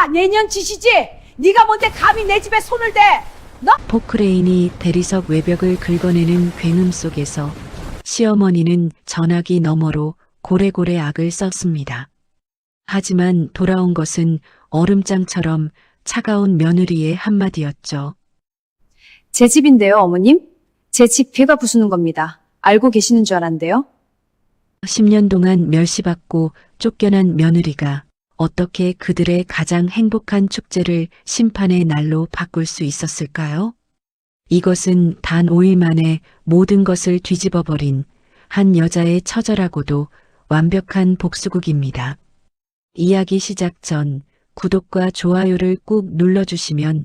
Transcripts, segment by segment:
다 내년 짓이지. 네가 뭔데 감히 내 집에 손을 대? 너? 포크레인이 대리석 외벽을 긁어내는 굉음 속에서 시어머니는 전화기 너머로 고래고래 악을 썼습니다. 하지만 돌아온 것은 얼음장처럼 차가운 며느리의 한마디였죠. 제 집인데요, 어머님. 제 집 배가 부수는 겁니다. 알고 계시는 줄 알았는데요. 10년 동안 멸시받고 쫓겨난 며느리가 어떻게 그들의 가장 행복한 축제를 심판의 날로 바꿀 수 있었을까요? 이것은 단 5일 만에 모든 것을 뒤집어버린 한 여자의 처절하고도 완벽한 복수극입니다. 이야기 시작 전 구독과 좋아요를 꾹 눌러주시면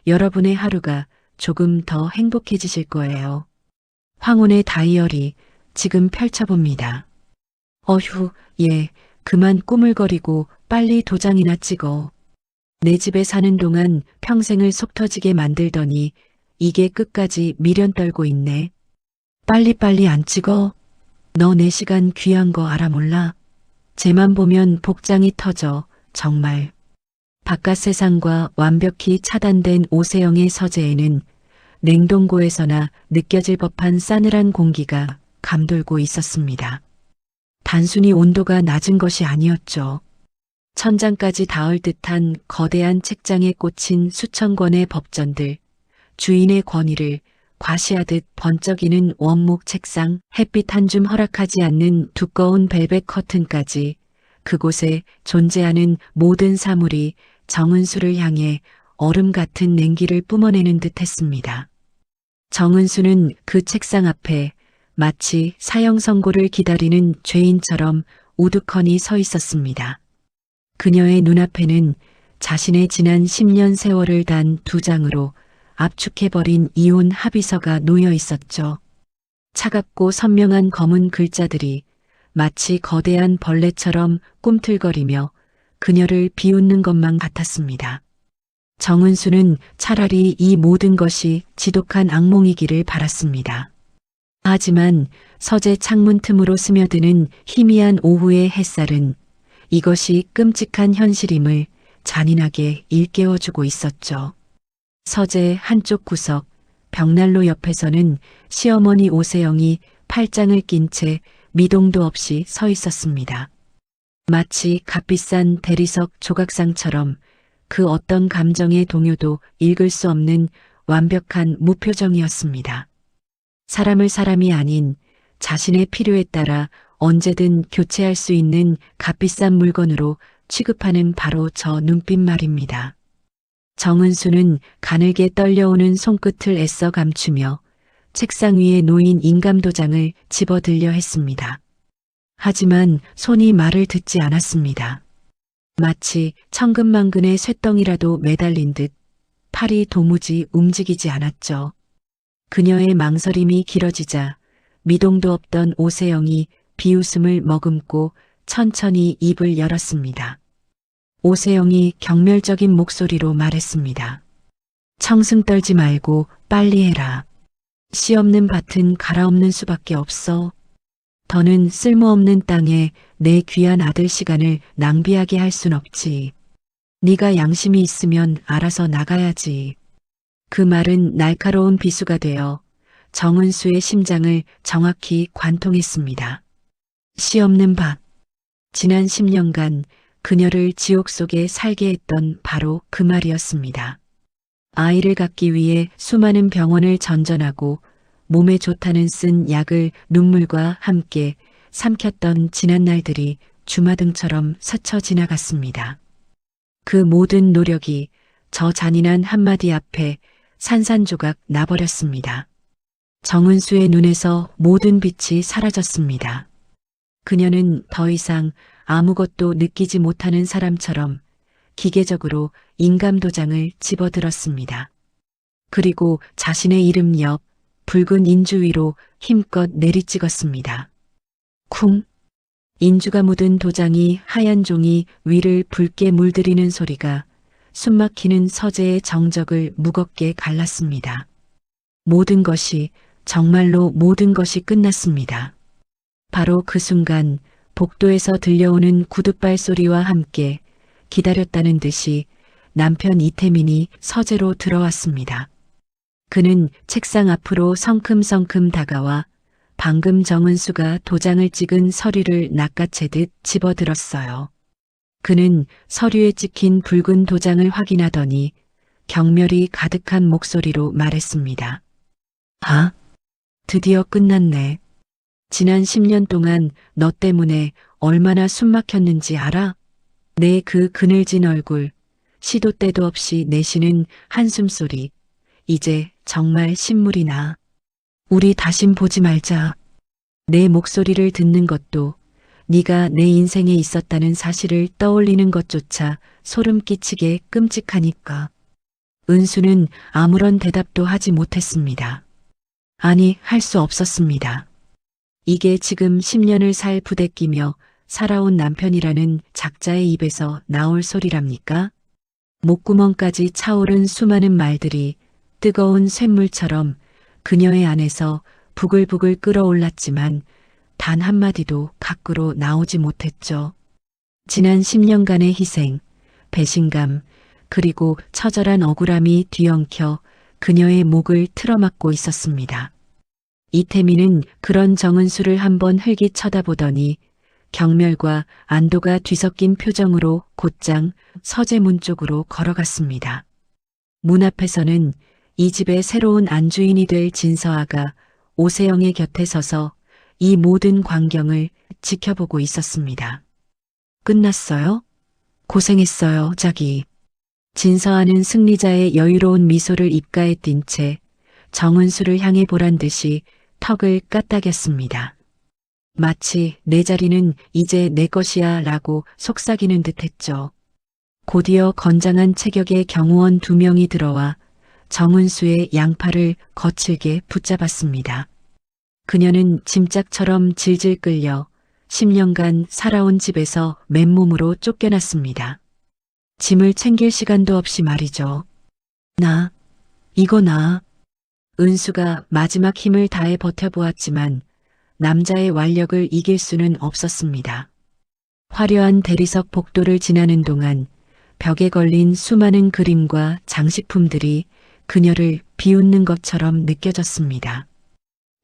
여러분의 하루가 조금 더 행복해지실 거예요. 황혼의 다이어리 지금 펼쳐봅니다. 어휴, 그만 꾸물거리고 빨리 도장이나 찍어. 내 집에 사는 동안 평생을 속 터지게 만들더니 이게 끝까지 미련 떨고 있네. 빨리빨리 안 찍어? 너 내 시간 귀한 거 알아 몰라? 쟤만 보면 복장이 터져, 정말. 바깥 세상과 완벽히 차단된 오세영의 서재에는 냉동고에서나 느껴질 법한 싸늘한 공기가 감돌고 있었습니다. 단순히 온도가 낮은 것이 아니었죠. 천장까지 닿을 듯한 거대한 책장에 꽂힌 수천 권의 법전들, 주인의 권위를 과시하듯 번쩍이는 원목 책상, 햇빛 한 줌 허락하지 않는 두꺼운 벨벳 커튼까지 그곳에 존재하는 모든 사물이 정은수를 향해 얼음 같은 냉기를 뿜어내는 듯 했습니다. 정은수는 그 책상 앞에 마치 사형 선고를 기다리는 죄인처럼 우두커니 서 있었습니다. 그녀의 눈앞에는 자신의 지난 10년 세월을 단 2장으로 압축해버린 이혼 합의서가 놓여 있었죠. 차갑고 선명한 검은 글자들이 마치 거대한 벌레처럼 꿈틀거리며 그녀를 비웃는 것만 같았습니다. 정은수는 차라리 이 모든 것이 지독한 악몽이기를 바랐습니다. 하지만 서재 창문 틈으로 스며드는 희미한 오후의 햇살은 이것이 끔찍한 현실임을 잔인하게 일깨워주고 있었죠. 서재 한쪽 구석, 벽난로 옆에서는 시어머니 오세영이 팔짱을 낀 채 미동도 없이 서 있었습니다. 마치 값비싼 대리석 조각상처럼 그 어떤 감정의 동요도 읽을 수 없는 완벽한 무표정이었습니다. 사람을 사람이 아닌 자신의 필요에 따라 언제든 교체할 수 있는 값비싼 물건으로 취급하는 바로 저 눈빛 말입니다. 정은수는 가늘게 떨려오는 손끝을 애써 감추며 책상 위에 놓인 인감도장을 집어들려 했습니다. 하지만 손이 말을 듣지 않았습니다. 마치 천근만근의 쇳덩이라도 매달린 듯 팔이 도무지 움직이지 않았죠. 그녀의 망설임이 길어지자 미동도 없던 오세영이 비웃음을 머금고 천천히 입을 열었습니다. 오세영이 경멸적인 목소리로 말했습니다. 청승 떨지 말고 빨리 해라. 씨 없는 밭은 갈아엎는 수밖에 없어. 더는 쓸모없는 땅에 내 귀한 아들 시간을 낭비하게 할 순 없지. 네가 양심이 있으면 알아서 나가야지. 그 말은 날카로운 비수가 되어 정은수의 심장을 정확히 관통했습니다. 씨 없는 밭. 지난 10년간 그녀를 지옥 속에 살게 했던 바로 그 말이었습니다. 아이를 갖기 위해 수많은 병원을 전전하고 몸에 좋다는 쓴 약을 눈물과 함께 삼켰던 지난 날들이 주마등처럼 스쳐 지나갔습니다. 그 모든 노력이 저 잔인한 한마디 앞에 산산조각 나버렸습니다. 정은수의 눈에서 모든 빛이 사라졌습니다. 그녀는 더 이상 아무것도 느끼지 못하는 사람처럼 기계적으로 인감도장을 집어들었습니다. 그리고 자신의 이름 옆 붉은 인주 위로 힘껏 내리찍었습니다. 쿵! 인주가 묻은 도장이 하얀 종이 위를 붉게 물들이는 소리가 숨막히는 서재의 정적을 무겁게 갈랐습니다. 모든 것이, 정말로 모든 것이 끝났습니다. 바로 그 순간 복도에서 들려오는 구둣발 소리와 함께 기다렸다는 듯이 남편 이태민이 서재로 들어왔습니다. 그는 책상 앞으로 성큼성큼 다가와 방금 정은수가 도장을 찍은 서류를 낚아채듯 집어들었어요. 그는 서류에 찍힌 붉은 도장을 확인하더니 경멸이 가득한 목소리로 말했습니다. 아, 드디어 끝났네. 지난 10년 동안 너 때문에 얼마나 숨막혔는지 알아? 내 그 그늘진 얼굴, 시도 때도 없이 내쉬는 한숨소리, 이제 정말 신물이 나. 우리 다신 보지 말자. 내 목소리를 듣는 것도 네가 내 인생에 있었다는 사실을 떠올리는 것조차 소름 끼치게 끔찍하니까. 은수는 아무런 대답도 하지 못했습니다. 아니, 할 수 없었습니다. 이게 지금 10년을 살 부대끼며 살아온 남편이라는 작자의 입에서 나올 소리랍니까? 목구멍까지 차오른 수많은 말들이 뜨거운 쇳물처럼 그녀의 안에서 부글부글 끓어올랐지만 단 한마디도 밖으로 나오지 못했죠. 지난 10년간의 희생, 배신감, 그리고 처절한 억울함이 뒤엉켜 그녀의 목을 틀어막고 있었습니다. 이태민은 그런 정은수를 한번 흘기 쳐다보더니 경멸과 안도가 뒤섞인 표정으로 곧장 서재문 쪽으로 걸어갔습니다. 문 앞에서는 이 집의 새로운 안주인이 될 진서아가 오세영의 곁에 서서 이 모든 광경을 지켜보고 있었습니다. 끝났어요? 고생했어요, 자기. 진서아는 승리자의 여유로운 미소를 입가에 띈 채 정은수를 향해 보란 듯이 턱을 까딱였습니다. 마치 내 자리는 이제 내 것이야 라고 속삭이는 듯했죠. 곧이어 건장한 체격의 경호원 2명이 들어와 정은수의 양팔을 거칠게 붙잡았습니다. 그녀는 짐짝처럼 질질 끌려 10년간 살아온 집에서 맨몸으로 쫓겨났습니다. 짐을 챙길 시간도 없이 말이죠. 이거 나. 은수가 마지막 힘을 다해 버텨보았지만 남자의 완력을 이길 수는 없었습니다. 화려한 대리석 복도를 지나는 동안 벽에 걸린 수많은 그림과 장식품들이 그녀를 비웃는 것처럼 느껴졌습니다.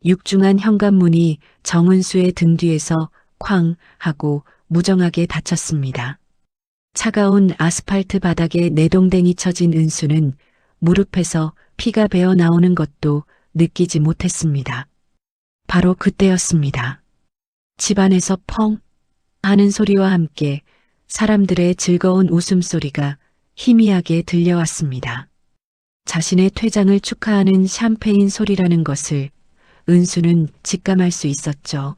육중한 현관문이 정은수의 등 뒤에서 쾅 하고 무정하게 닫혔습니다. 차가운 아스팔트 바닥에 내동댕이 쳐진 은수는 무릎에서 피가 배어 나오는 것도 느끼지 못했습니다. 바로 그때였습니다. 집안에서 펑 하는 소리와 함께 사람들의 즐거운 웃음소리가 희미하게 들려왔습니다. 자신의 퇴장을 축하하는 샴페인 소리라는 것을 은수는 직감할 수 있었죠.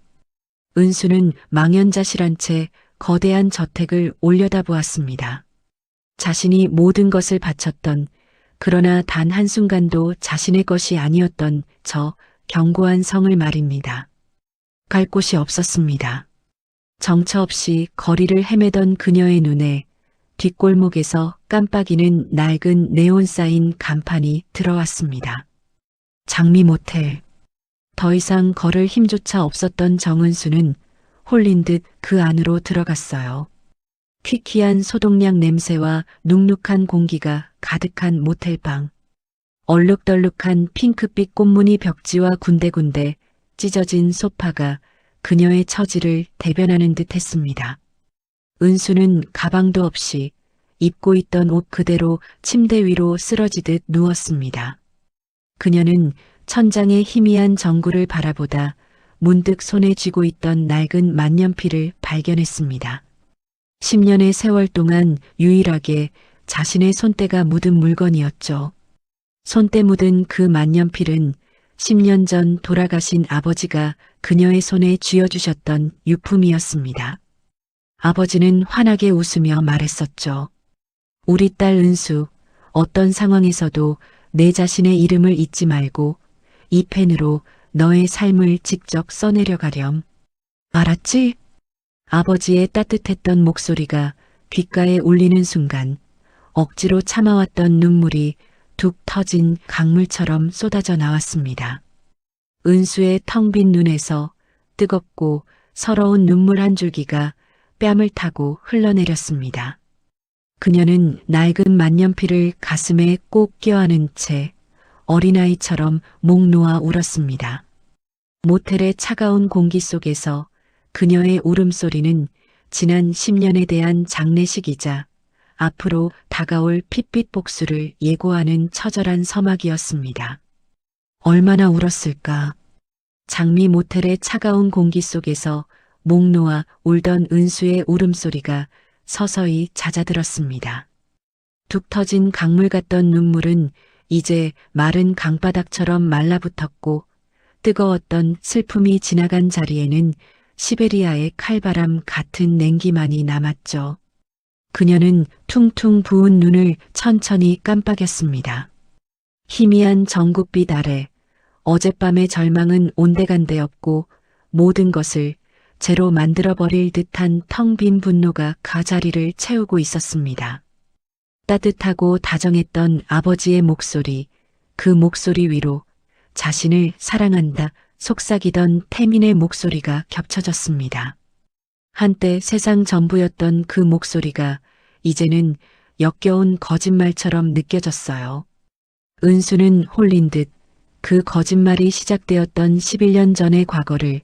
은수는 망연자실한 채 거대한 저택을 올려다보았습니다. 자신이 모든 것을 바쳤던, 그러나 단 한순간도 자신의 것이 아니었던 저 견고한 성을 말입니다. 갈 곳이 없었습니다. 정처 없이 거리를 헤매던 그녀의 눈에 뒷골목에서 깜빡이는 낡은 네온 사인 간판이 들어왔습니다. 장미 모텔. 더 이상 걸을 힘조차 없었던 정은수는 홀린 듯 그 안으로 들어갔어요. 퀴퀴한 소독약 냄새와 눅눅한 공기가 가득한 모텔방. 얼룩덜룩한 핑크빛 꽃무늬 벽지와 군데군데 찢어진 소파가 그녀의 처지를 대변하는 듯 했습니다. 은수는 가방도 없이 입고 있던 옷 그대로 침대 위로 쓰러지듯 누웠습니다. 그녀는 천장의 희미한 전구를 바라보다 문득 손에 쥐고 있던 낡은 만년필을 발견했습니다. 10년의 세월 동안 유일하게 자신의 손때가 묻은 물건이었죠. 손때 묻은 그 만년필은 10년 전 돌아가신 아버지가 그녀의 손에 쥐어주셨던 유품이었습니다. 아버지는 환하게 웃으며 말했었죠. 우리 딸 은수, 어떤 상황에서도 내 자신의 이름을 잊지 말고 이 펜으로 너의 삶을 직접 써내려가렴. 알았지? 아버지의 따뜻했던 목소리가 귓가에 울리는 순간 억지로 참아왔던 눈물이 툭 터진 강물처럼 쏟아져 나왔습니다. 은수의 텅 빈 눈에서 뜨겁고 서러운 눈물 한 줄기가 뺨을 타고 흘러내렸습니다. 그녀는 낡은 만년필을 가슴에 꼭 껴안은 채 어린아이처럼 목 놓아 울었습니다. 모텔의 차가운 공기 속에서 그녀의 울음소리는 지난 10년에 대한 장례식이자 앞으로 다가올 핏빛 복수를 예고하는 처절한 서막이었습니다. 얼마나 울었을까? 장미 모텔의 차가운 공기 속에서 목 놓아 울던 은수의 울음소리가 서서히 잦아들었습니다. 툭 터진 강물 같던 눈물은 이제 마른 강바닥처럼 말라붙었고 뜨거웠던 슬픔이 지나간 자리에는 시베리아의 칼바람 같은 냉기만이 남았죠. 그녀는 퉁퉁 부은 눈을 천천히 깜빡였습니다. 희미한 전국빛 아래 어젯밤의 절망은 온데간데없고 모든 것을 재로 만들어버릴 듯한 텅 빈 분노가 가자리를 채우고 있었습니다. 따뜻하고 다정했던 아버지의 목소리, 그 목소리 위로 자신을 사랑한다 속삭이던 태민의 목소리가 겹쳐졌습니다. 한때 세상 전부였던 그 목소리가 이제는 역겨운 거짓말처럼 느껴졌어요. 은수는 홀린 듯 그 거짓말이 시작되었던 11년 전의 과거를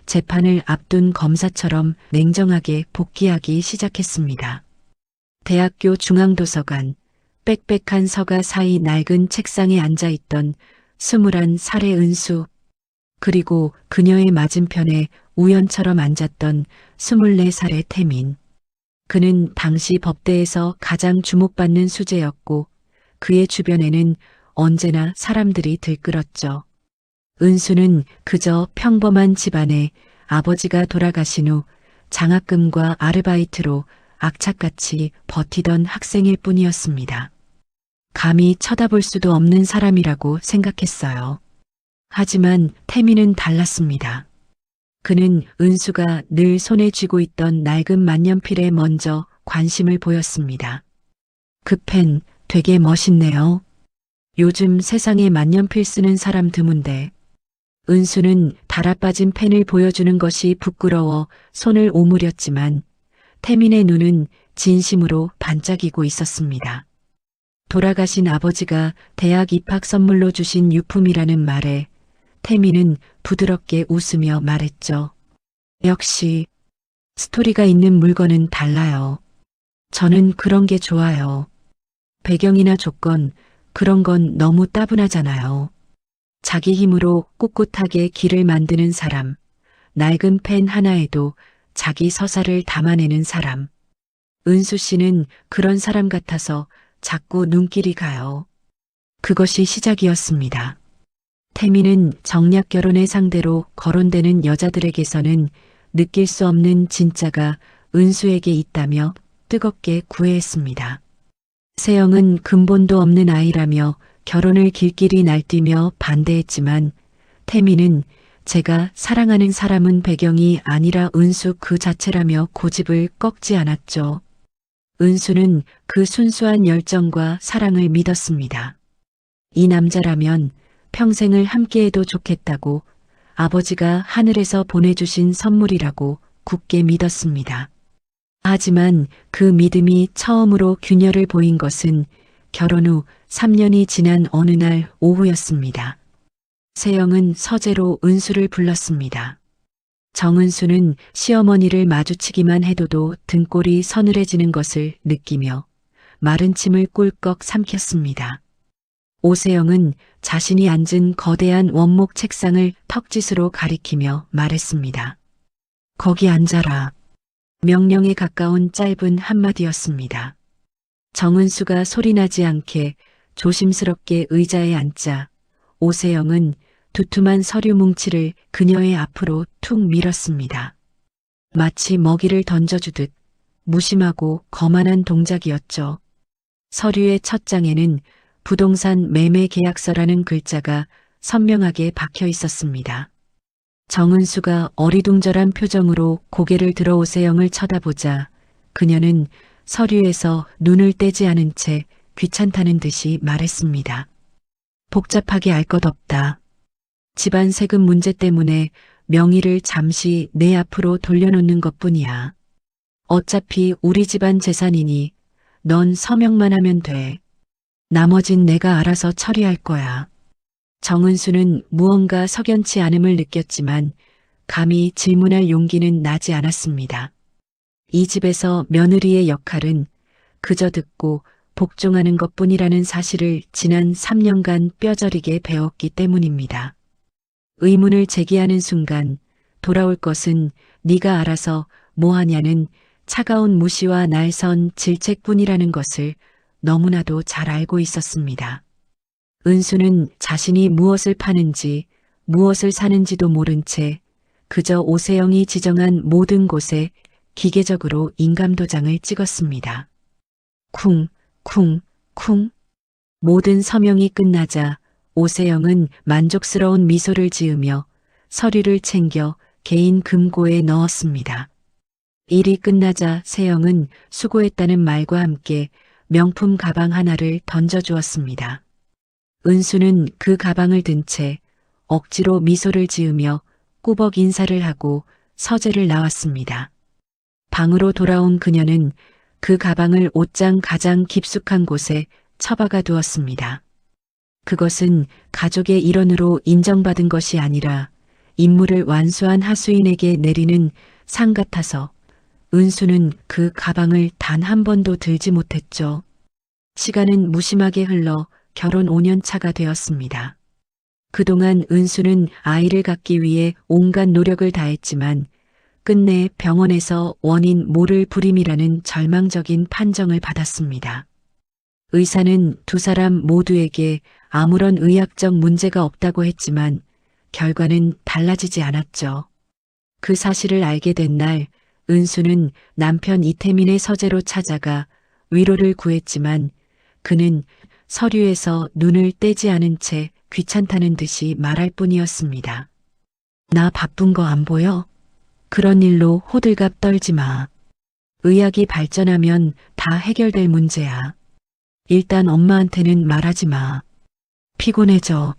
재판을 앞둔 검사처럼 냉정하게 복기하기 시작했습니다. 대학교 중앙도서관, 빽빽한 서가 사이 낡은 책상에 앉아있던 21살의 은수, 그리고 그녀의 맞은편에 우연처럼 앉았던 24살의 태민. 그는 당시 법대에서 가장 주목받는 수재였고 그의 주변에는 언제나 사람들이 들끓었죠. 은수는 그저 평범한 집안에 아버지가 돌아가신 후 장학금과 아르바이트로 악착같이 버티던 학생일 뿐이었습니다. 감히 쳐다볼 수도 없는 사람이라고 생각했어요. 하지만 태민은 달랐습니다. 그는 은수가 늘 손에 쥐고 있던 낡은 만년필에 먼저 관심을 보였습니다. 그 펜 되게 멋있네요. 요즘 세상에 만년필 쓰는 사람 드문데. 은수는 달아빠진 펜을 보여주는 것이 부끄러워 손을 오므렸지만 태민의 눈은 진심으로 반짝이고 있었습니다. 돌아가신 아버지가 대학 입학 선물로 주신 유품이라는 말에 태민은 부드럽게 웃으며 말했죠. 역시 스토리가 있는 물건은 달라요. 저는 그런 게 좋아요. 배경이나 조건, 그런 건 너무 따분하잖아요. 자기 힘으로 꿋꿋하게 길을 만드는 사람, 낡은 펜 하나에도 자기 서사를 담아내는 사람. 은수 씨는 그런 사람 같아서 자꾸 눈길이 가요. 그것이 시작이었습니다. 태민은 정략 결혼의 상대로 거론되는 여자들에게서는 느낄 수 없는 진짜가 은수에게 있다며 뜨겁게 구애했습니다. 세영은 근본도 없는 아이라며 결혼을 길길이 날뛰며 반대했지만 태민은 제가 사랑하는 사람은 배경이 아니라 은수 그 자체라며 고집을 꺾지 않았죠. 은수는 그 순수한 열정과 사랑을 믿었습니다. 이 남자라면 평생을 함께해도 좋겠다고 아버지가 하늘에서 보내주신 선물이라고 굳게 믿었습니다. 하지만 그 믿음이 처음으로 균열을 보인 것은 결혼 후 3년이 지난 어느 날 오후였습니다. 세영은 서재로 은수를 불렀습니다. 정은수는 시어머니를 마주치기만 해도도 등골이 서늘해지는 것을 느끼며 마른 침을 꿀꺽 삼켰습니다. 오세영은 자신이 앉은 거대한 원목 책상을 턱짓으로 가리키며 말했습니다. 거기 앉아라. 명령에 가까운 짧은 한마디였습니다. 정은수가 소리나지 않게 조심스럽게 의자에 앉자 오세영은 두툼한 서류 뭉치를 그녀의 앞으로 툭 밀었습니다. 마치 먹이를 던져주듯 무심하고 거만한 동작이었죠. 서류의 첫 장에는 부동산 매매 계약서라는 글자가 선명하게 박혀 있었습니다. 정은수가 어리둥절한 표정으로 고개를 들어 오세영을 쳐다보자 그녀는 서류에서 눈을 떼지 않은 채 귀찮다는 듯이 말했습니다. 복잡하게 알 것 없다. 집안 세금 문제 때문에 명의를 잠시 내 앞으로 돌려놓는 것뿐이야. 어차피 우리 집안 재산이니 넌 서명만 하면 돼. 나머진 내가 알아서 처리할 거야. 정은수는 무언가 석연치 않음을 느꼈지만 감히 질문할 용기는 나지 않았습니다. 이 집에서 며느리의 역할은 그저 듣고 복종하는 것뿐이라는 사실을 지난 3년간 뼈저리게 배웠기 때문입니다. 의문을 제기하는 순간 돌아올 것은 네가 알아서 뭐하냐는 차가운 무시와 날선 질책뿐이라는 것을 너무나도 잘 알고 있었습니다. 은수는 자신이 무엇을 파는지 무엇을 사는지도 모른 채 그저 오세영이 지정한 모든 곳에 기계적으로 인감도장을 찍었습니다. 쿵, 쿵, 쿵. 모든 서명이 끝나자 오세영은 만족스러운 미소를 지으며 서류를 챙겨 개인 금고에 넣었습니다. 일이 끝나자 세영은 수고했다는 말과 함께 명품 가방 하나를 던져주었습니다. 은수는 그 가방을 든 채 억지로 미소를 지으며 꾸벅 인사를 하고 서재를 나왔습니다. 방으로 돌아온 그녀는 그 가방을 옷장 가장 깊숙한 곳에 처박아 두었습니다. 그것은 가족의 일원으로 인정받은 것이 아니라 임무를 완수한 하수인에게 내리는 상 같아서 은수는 그 가방을 단 한 번도 들지 못했죠. 시간은 무심하게 흘러 결혼 5년 차가 되었습니다. 그동안 은수는 아이를 갖기 위해 온갖 노력을 다했지만 끝내 병원에서 원인 모를 불임이라는 절망적인 판정을 받았습니다. 의사는 두 사람 모두에게 아무런 의학적 문제가 없다고 했지만 결과는 달라지지 않았죠. 그 사실을 알게 된 날 은수는 남편 이태민의 서재로 찾아가 위로를 구했지만 그는 서류에서 눈을 떼지 않은 채 귀찮다는 듯이 말할 뿐이었습니다. 나 바쁜 거 안 보여? 그런 일로 호들갑 떨지 마. 의학이 발전하면 다 해결될 문제야. 일단 엄마한테는 말하지 마. 피곤해져.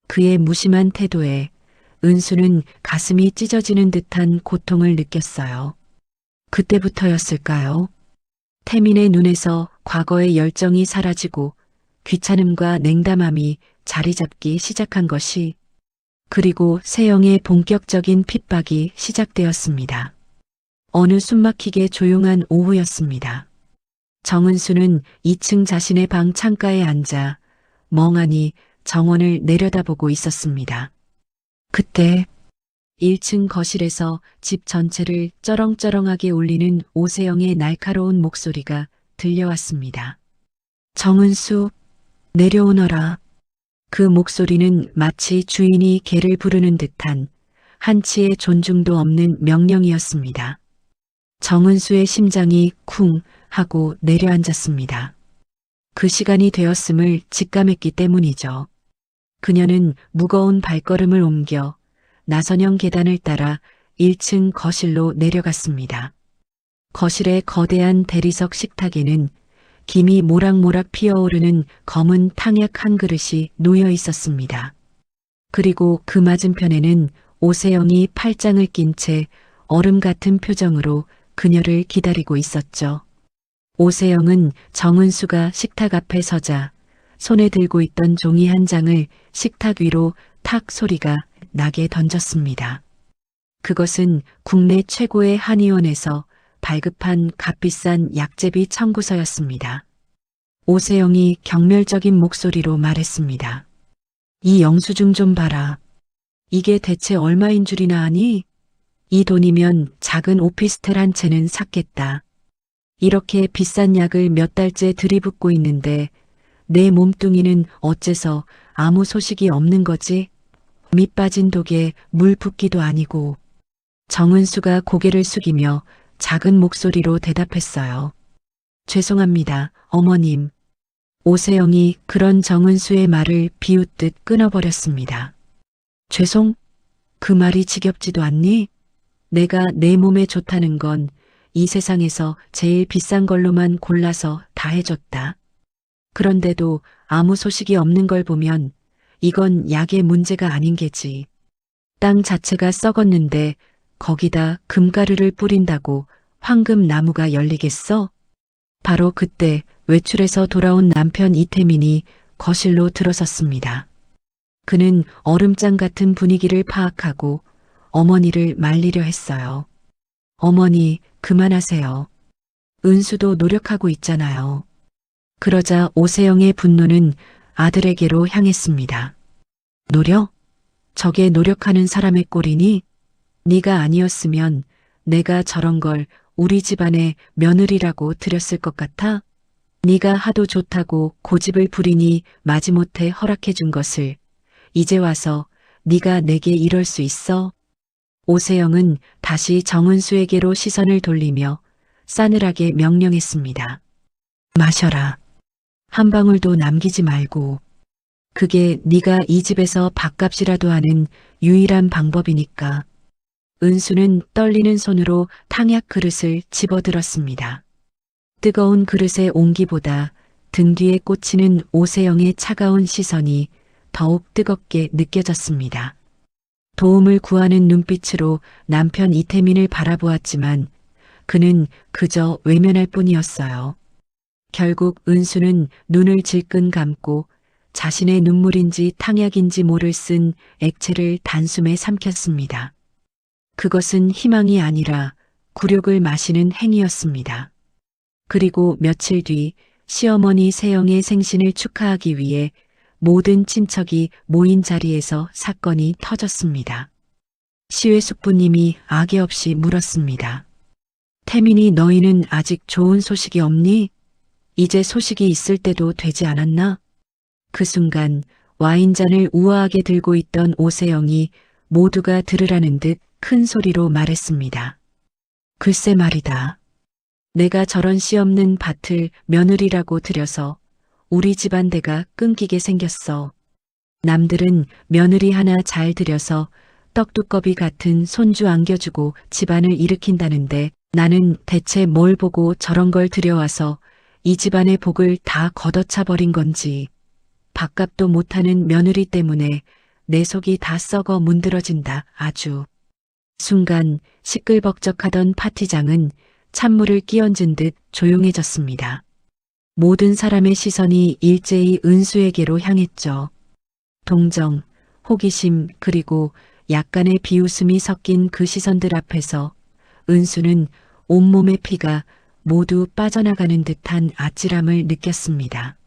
그의 무심한 태도에 은수는 가슴이 찢어지는 듯한 고통을 느꼈어요. 그때부터였을까요? 태민의 눈에서 과거의 열정이 사라지고 귀찮음과 냉담함이 자리 잡기 시작한 것이, 그리고 세영의 본격적인 핍박이 시작되었습니다. 어느 숨막히게 조용한 오후였습니다. 정은수는 2층 자신의 방 창가에 앉아 멍하니 정원을 내려다보고 있었습니다. 그때 1층 거실에서 집 전체를 쩌렁쩌렁하게 울리는 오세영의 날카로운 목소리가 들려왔습니다. 정은수, 내려오너라. 그 목소리는 마치 주인이 개를 부르는 듯한 한치의 존중도 없는 명령이었습니다. 정은수의 심장이 쿵 하고 내려앉았습니다. 그 시간이 되었음을 직감했기 때문이죠. 그녀는 무거운 발걸음을 옮겨 나선형 계단을 따라 1층 거실로 내려갔습니다. 거실의 거대한 대리석 식탁에는 김이 모락모락 피어오르는 검은 탕약 한 그릇이 놓여 있었습니다. 그리고 그 맞은편에는 오세영이 팔짱을 낀 채 얼음 같은 표정으로 그녀를 기다리고 있었죠. 오세영은 정은수가 식탁 앞에 서자 손에 들고 있던 종이 한 장을 식탁 위로 탁 소리가 나게 던졌습니다. 그것은 국내 최고의 한의원에서 발급한 값비싼 약제비 청구서였습니다. 오세영이 경멸적인 목소리로 말했습니다. 이 영수증 좀 봐라. 이게 대체 얼마인 줄이나 아니? 이 돈이면 작은 오피스텔 한 채는 샀겠다. 이렇게 비싼 약을 몇 달째 들이붓고 있는데 내 몸뚱이는 어째서 아무 소식이 없는 거지? 밑 빠진 독에 물 붓기도 아니고. 정은수가 고개를 숙이며 작은 목소리로 대답했어요. 죄송합니다, 어머님. 오세영이 그런 정은수의 말을 비웃듯 끊어버렸습니다. 죄송? 그 말이 지겹지도 않니? 내가 내 몸에 좋다는 건 이 세상에서 제일 비싼 걸로만 골라서 다 해줬다. 그런데도 아무 소식이 없는 걸 보면 이건 약의 문제가 아닌 게지. 땅 자체가 썩었는데 거기다 금가루를 뿌린다고 황금 나무가 열리겠어? 바로 그때 외출해서 돌아온 남편 이태민이 거실로 들어섰습니다. 그는 얼음장 같은 분위기를 파악하고 어머니를 말리려 했어요. 어머니, 그만하세요. 은수도 노력하고 있잖아요. 그러자 오세영의 분노는 아들에게로 향했습니다. 노력? 저게 노력하는 사람의 꼴이니? 네가 아니었으면 내가 저런 걸 우리 집안의 며느리라고 들였을 것 같아? 네가 하도 좋다고 고집을 부리니 마지못해 허락해 준 것을 이제 와서 네가 내게 이럴 수 있어? 오세영은 다시 정은수에게로 시선을 돌리며 싸늘하게 명령했습니다. 마셔라. 한 방울도 남기지 말고. 그게 네가 이 집에서 밥값이라도 하는 유일한 방법이니까. 은수는 떨리는 손으로 탕약 그릇을 집어들었습니다. 뜨거운 그릇의 온기보다 등 뒤에 꽂히는 오세영의 차가운 시선이 더욱 뜨겁게 느껴졌습니다. 도움을 구하는 눈빛으로 남편 이태민을 바라보았지만 그는 그저 외면할 뿐이었어요. 결국 은수는 눈을 질끈 감고 자신의 눈물인지 탕약인지 모를 쓴 액체를 단숨에 삼켰습니다. 그것은 희망이 아니라 굴욕을 마시는 행위였습니다. 그리고 며칠 뒤 시어머니 세영의 생신을 축하하기 위해 모든 친척이 모인 자리에서 사건이 터졌습니다. 시외숙부님이 악의 없이 물었습니다. 태민이 너희는 아직 좋은 소식이 없니? 이제 소식이 있을 때도 되지 않았나? 그 순간 와인잔을 우아하게 들고 있던 오세영이 모두가 들으라는 듯 큰 소리로 말했습니다. 글쎄 말이다. 내가 저런 씨 없는 밭을 며느리라고 들여서 우리 집안 대가 끊기게 생겼어. 남들은 며느리 하나 잘 들여서 떡두꺼비 같은 손주 안겨주고 집안을 일으킨다는데 나는 대체 뭘 보고 저런 걸 들여와서 이 집안의 복을 다 걷어차 버린 건지. 밥값도 못하는 며느리 때문에 내 속이 다 썩어 문드러진다 아주. 순간 시끌벅적하던 파티장은 찬물을 끼얹은 듯 조용해졌습니다. 모든 사람의 시선이 일제히 은수에게로 향했죠. 동정, 호기심 그리고 약간의 비웃음이 섞인 그 시선들 앞에서 은수는 온몸의 피가 모두 빠져나가는 듯한 아찔함을 느꼈습니다.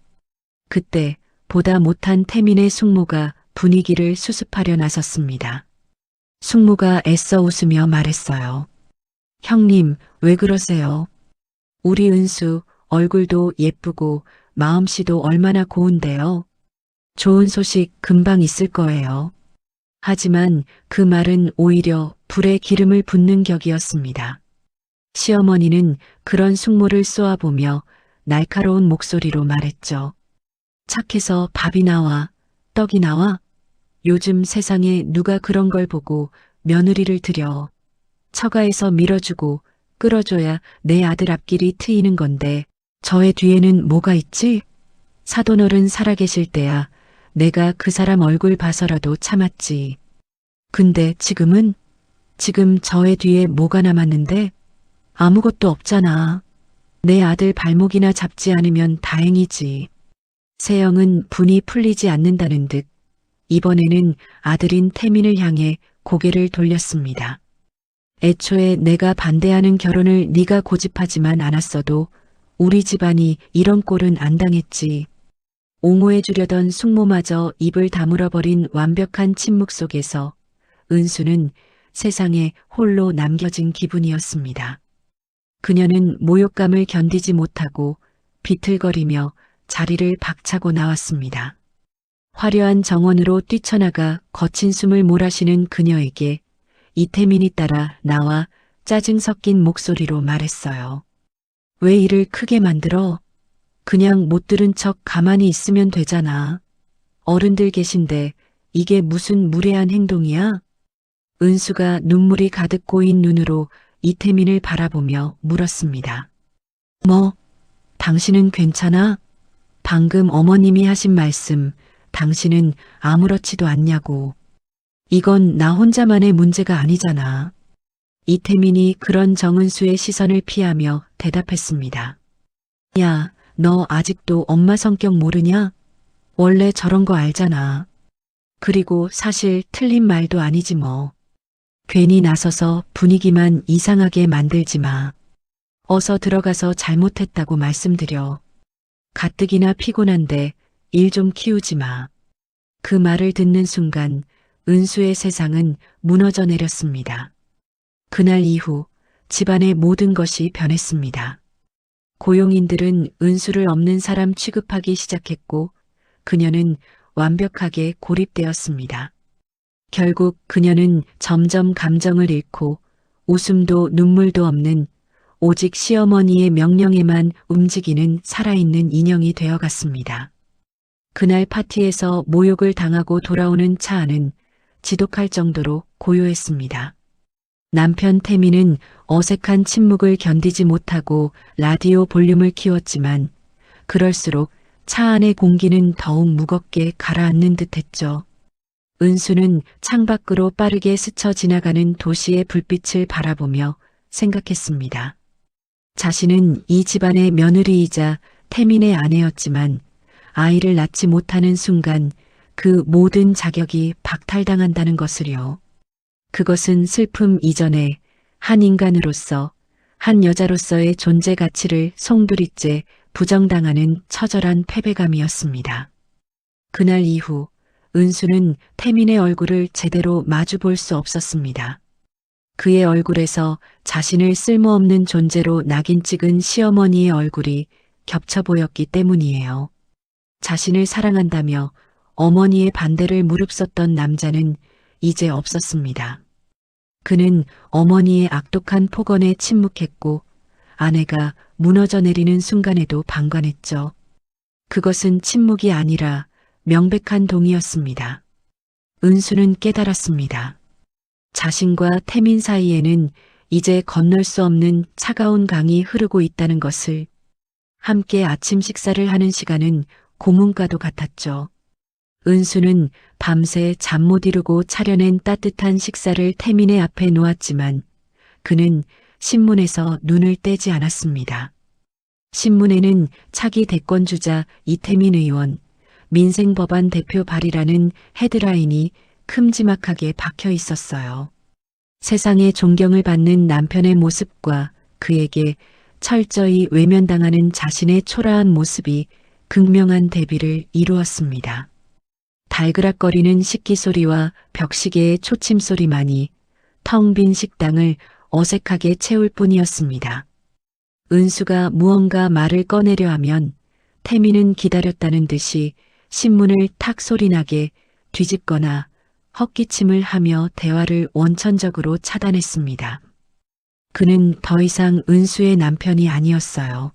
그때 보다 못한 태민의 숙모가 분위기를 수습하려 나섰습니다. 숙모가 애써 웃으며 말했어요. 형님, 왜 그러세요? 우리 은수 얼굴도 예쁘고 마음씨도 얼마나 고운데요. 좋은 소식 금방 있을 거예요. 하지만 그 말은 오히려 불에 기름을 붓는 격이었습니다. 시어머니는 그런 숙모를 쏘아보며 날카로운 목소리로 말했죠. 착해서 밥이 나와, 떡이 나와? 요즘 세상에 누가 그런 걸 보고 며느리를 들여. 처가에서 밀어주고 끌어줘야 내 아들 앞길이 트이는 건데 저의 뒤에는 뭐가 있지? 사돈어른 살아계실 때야 내가 그 사람 얼굴 봐서라도 참았지. 근데 지금은? 지금 저의 뒤에 뭐가 남았는데? 아무것도 없잖아. 내 아들 발목이나 잡지 않으면 다행이지. 세영은 분이 풀리지 않는다는 듯 이번에는 아들인 태민을 향해 고개를 돌렸습니다. 애초에 내가 반대하는 결혼을 네가 고집하지만 않았어도 우리 집안이 이런 꼴은 안 당했지. 옹호해 주려던 숙모마저 입을 다물어버린 완벽한 침묵 속에서 은수는 세상에 홀로 남겨진 기분이었습니다. 그녀는 모욕감을 견디지 못하고 비틀거리며 자리를 박차고 나왔습니다. 화려한 정원으로 뛰쳐나가 거친 숨을 몰아쉬는 그녀에게 이태민이 따라 나와 짜증 섞인 목소리로 말했어요. 왜 일을 크게 만들어? 그냥 못 들은 척 가만히 있으면 되잖아. 어른들 계신데 이게 무슨 무례한 행동이야? 은수가 눈물이 가득 고인 눈으로 이태민을 바라보며 물었습니다. 뭐, 당신은 괜찮아? 방금 어머님이 하신 말씀, 당신은 아무렇지도 않냐고. 이건 나 혼자만의 문제가 아니잖아. 이태민이 그런 정은수의 시선을 피하며 대답했습니다. 야, 너 아직도 엄마 성격 모르냐? 원래 저런 거 알잖아. 그리고 사실 틀린 말도 아니지 뭐. 괜히 나서서 분위기만 이상하게 만들지 마. 어서 들어가서 잘못했다고 말씀드려. 가뜩이나 피곤한데 일 좀 키우지 마. 그 말을 듣는 순간 은수의 세상은 무너져 내렸습니다. 그날 이후 집안의 모든 것이 변했습니다. 고용인들은 은수를 없는 사람 취급하기 시작했고 그녀는 완벽하게 고립되었습니다. 결국 그녀는 점점 감정을 잃고 웃음도 눈물도 없는 오직 시어머니의 명령에만 움직이는 살아있는 인형이 되어갔습니다. 그날 파티에서 모욕을 당하고 돌아오는 차 안은 지독할 정도로 고요했습니다. 남편 태민은 어색한 침묵을 견디지 못하고 라디오 볼륨을 키웠지만 그럴수록 차 안의 공기는 더욱 무겁게 가라앉는 듯했죠. 은수는 창밖으로 빠르게 스쳐 지나가는 도시의 불빛을 바라보며 생각했습니다. 자신은 이 집안의 며느리이자 태민의 아내였지만 아이를 낳지 못하는 순간 그 모든 자격이 박탈당한다는 것을요. 그것은 슬픔 이전에 한 인간으로서, 한 여자로서의 존재 가치를 송두리째 부정당하는 처절한 패배감이었습니다. 그날 이후 은수는 태민의 얼굴을 제대로 마주 볼 수 없었습니다. 그의 얼굴에서 자신을 쓸모없는 존재로 낙인 찍은 시어머니의 얼굴이 겹쳐 보였기 때문이에요. 자신을 사랑한다며 어머니의 반대를 무릅썼던 남자는 이제 없었습니다. 그는 어머니의 악독한 폭언에 침묵했고 아내가 무너져 내리는 순간에도 방관했죠. 그것은 침묵이 아니라 명백한 동의였습니다. 은수는 깨달았습니다. 자신과 태민 사이에는 이제 건널 수 없는 차가운 강이 흐르고 있다는 것을. 함께 아침 식사를 하는 시간은 고문과도 같았죠. 은수는 밤새 잠 못 이루고 차려낸 따뜻한 식사를 태민의 앞에 놓았지만 그는 신문에서 눈을 떼지 않았습니다. 신문에는 차기 대권주자 이태민 의원, 민생법안 대표 발의라는 헤드라인이 큼지막하게 박혀 있었어요. 세상의 존경을 받는 남편의 모습과 그에게 철저히 외면당하는 자신의 초라한 모습이 극명한 대비를 이루었습니다. 달그락거리는 식기 소리와 벽시계의 초침 소리만이 텅 빈 식당을 어색하게 채울 뿐이었습니다. 은수가 무언가 말을 꺼내려 하면 태민은 기다렸다는 듯이 신문을 탁 소리나게 뒤집거나 헛기침을 하며 대화를 원천적으로 차단했습니다. 그는 더 이상 은수의 남편이 아니었어요.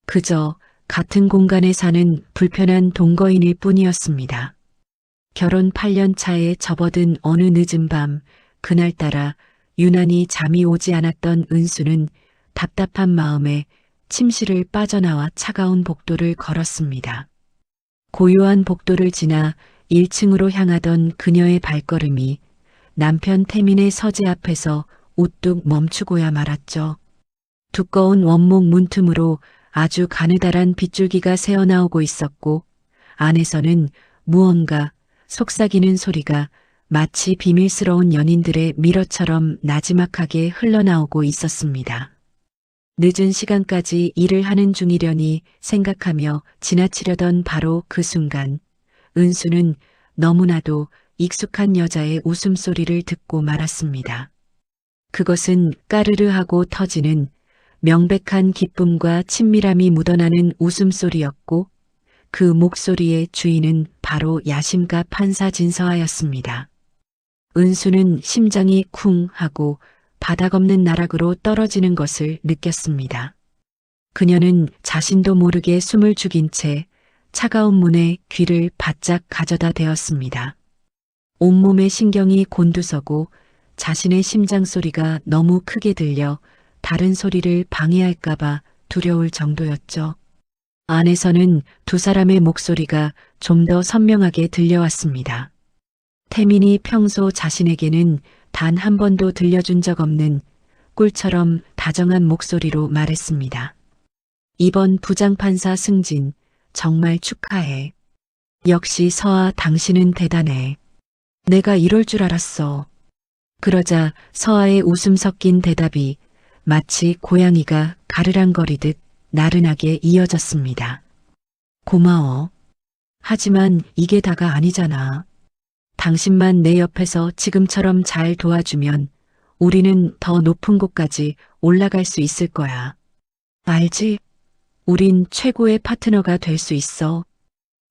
그저 같은 공간에 사는 불편한 동거인일 뿐이었습니다. 결혼 8년 차에 접어든 어느 늦은 밤, 그날따라 유난히 잠이 오지 않았던 은수는 답답한 마음에 침실을 빠져나와 차가운 복도를 걸었습니다. 고요한 복도를 지나 1층으로 향하던 그녀의 발걸음이 남편 태민의 서재 앞에서 우뚝 멈추고야 말았죠. 두꺼운 원목 문틈으로 아주 가느다란 빗줄기가 새어나오고 있었고 안에서는 무언가 속삭이는 소리가 마치 비밀스러운 연인들의 미러처럼 나지막하게 흘러나오고 있었습니다. 늦은 시간까지 일을 하는 중이려니 생각하며 지나치려던 바로 그 순간 은수는 너무나도 익숙한 여자의 웃음소리를 듣고 말았습니다. 그것은 까르르 하고 터지는 명백한 기쁨과 친밀함이 묻어나는 웃음소리였고 그 목소리의 주인은 바로 야심가 판사 진서아였습니다. 은수는 심장이 쿵 하고 바닥 없는 나락으로 떨어지는 것을 느꼈습니다. 그녀는 자신도 모르게 숨을 죽인 채 차가운 문에 귀를 바짝 가져다 대었습니다. 온몸의 신경이 곤두서고 자신의 심장 소리가 너무 크게 들려 다른 소리를 방해할까봐 두려울 정도였죠. 안에서는 두 사람의 목소리가 좀 더 선명하게 들려왔습니다. 태민이 평소 자신에게는 단 한 번도 들려준 적 없는 꿀처럼 다정한 목소리로 말했습니다. 이번 부장판사 승진 정말 축하해. 역시 서아 당신은 대단해. 내가 이럴 줄 알았어. 그러자 서아의 웃음 섞인 대답이 마치 고양이가 가르랑거리듯 나른하게 이어졌습니다. 고마워. 하지만 이게 다가 아니잖아. 당신만 내 옆에서 지금처럼 잘 도와주면 우리는 더 높은 곳까지 올라갈 수 있을 거야. 알지? 우린 최고의 파트너가 될 수 있어.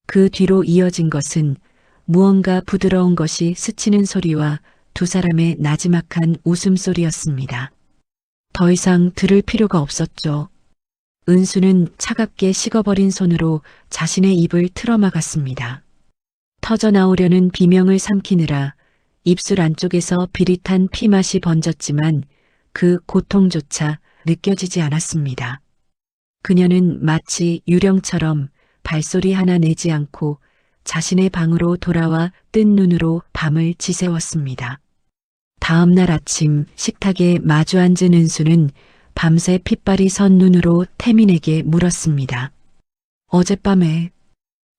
그 뒤로 이어진 것은 무언가 부드러운 것이 스치는 소리와 두 사람의 나지막한 웃음소리였습니다. 더 이상 들을 필요가 없었죠. 은수는 차갑게 식어버린 손으로 자신의 입을 틀어막았습니다. 터져나오려는 비명을 삼키느라 입술 안쪽에서 비릿한 피맛이 번졌지만 그 고통조차 느껴지지 않았습니다. 그녀는 마치 유령처럼 발소리 하나 내지 않고 자신의 방으로 돌아와 뜬 눈으로 밤을 지새웠습니다. 다음 날 아침 식탁에 마주 앉은 은수는 밤새 핏발이 선 눈으로 태민에게 물었습니다. 어젯밤에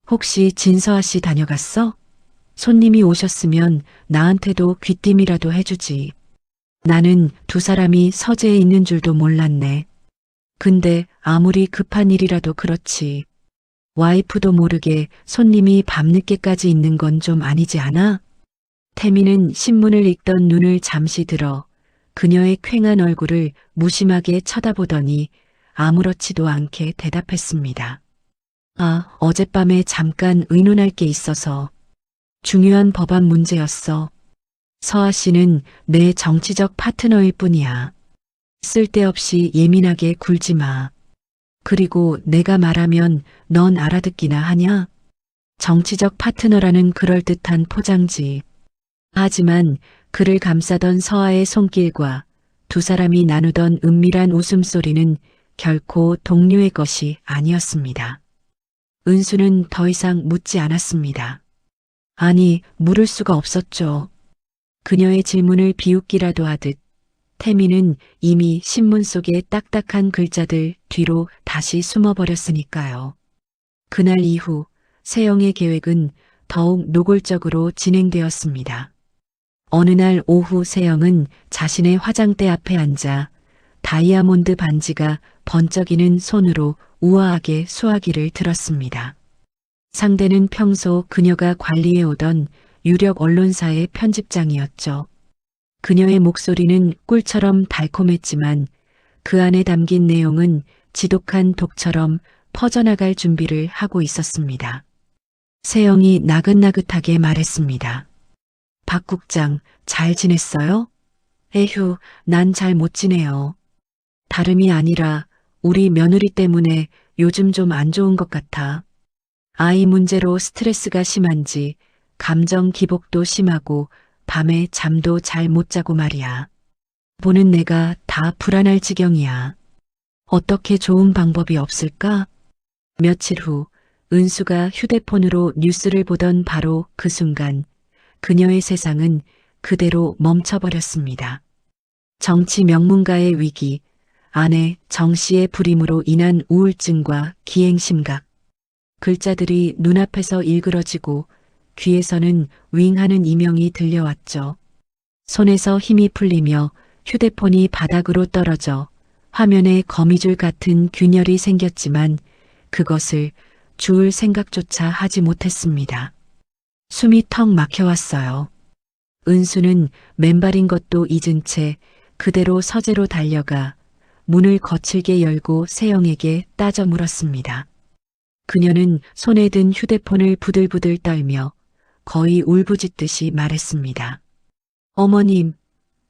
혹시 진서아 씨 다녀갔어? 손님이 오셨으면 나한테도 귀띔이라도 해주지. 나는 두 사람이 서재에 있는 줄도 몰랐네. 근데 아무리 급한 일이라도 그렇지. 와이프도 모르게 손님이 밤늦게까지 있는 건 좀 아니지 않아? 태민은 신문을 읽던 눈을 잠시 들어 그녀의 퀭한 얼굴을 무심하게 쳐다보더니 아무렇지도 않게 대답했습니다. 아, 어젯밤에 잠깐 의논할 게 있어서. 중요한 법안 문제였어. 서아 씨는 내 정치적 파트너일 뿐이야. 쓸데없이 예민하게 굴지 마. 그리고 내가 말하면 넌 알아듣기나 하냐? 정치적 파트너라는 그럴듯한 포장지. 하지만 그를 감싸던 서아의 손길과 두 사람이 나누던 은밀한 웃음소리는 결코 동료의 것이 아니었습니다. 은수는 더 이상 묻지 않았습니다. 아니, 물을 수가 없었죠. 그녀의 질문을 비웃기라도 하듯 태민은 이미 신문 속의 딱딱한 글자들 뒤로 다시 숨어버렸으니까요. 그날 이후 세영의 계획은 더욱 노골적으로 진행되었습니다. 어느 날 오후 세영은 자신의 화장대 앞에 앉아 다이아몬드 반지가 번쩍이는 손으로 우아하게 수화기를 들었습니다. 상대는 평소 그녀가 관리해오던 유력 언론사의 편집장이었죠. 그녀의 목소리는 꿀처럼 달콤했지만 그 안에 담긴 내용은 지독한 독처럼 퍼져나갈 준비를 하고 있었습니다. 세영이 나긋나긋하게 말했습니다. 박 국장, 잘 지냈어요? 에휴, 난 잘 못 지내요. 다름이 아니라 우리 며느리 때문에 요즘 좀 안 좋은 것 같아. 아이 문제로 스트레스가 심한지 감정 기복도 심하고 밤에 잠도 잘 못 자고 말이야. 보는 내가 다 불안할 지경이야. 어떻게 좋은 방법이 없을까? 며칠 후 은수가 휴대폰으로 뉴스를 보던 바로 그 순간 그녀의 세상은 그대로 멈춰버렸습니다. 정치 명문가의 위기, 아내 정 씨의 불임으로 인한 우울증과 기행심각, 글자들이 눈앞에서 일그러지고 귀에서는 윙하는 이명이 들려왔죠. 손에서 힘이 풀리며 휴대폰이 바닥으로 떨어져 화면에 거미줄 같은 균열이 생겼지만 그것을 주울 생각조차 하지 못했습니다. 숨이 턱 막혀왔어요. 은수는 맨발인 것도 잊은 채 그대로 서재로 달려가 문을 거칠게 열고 세영에게 따져 물었습니다. 그녀는 손에 든 휴대폰을 부들부들 떨며 거의 울부짖듯이 말했습니다. 어머님,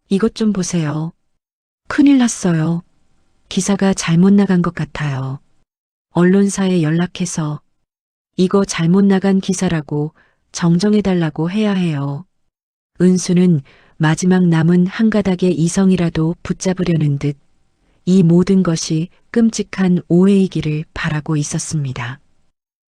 이것 좀 보세요. 큰일 났어요. 기사가 잘못 나간 것 같아요. 언론사에 연락해서 이거 잘못 나간 기사라고 정정해달라고 해야 해요. 은수는 마지막 남은 한 가닥의 이성이라도 붙잡으려는 듯 이 모든 것이 끔찍한 오해이기를 바라고 있었습니다.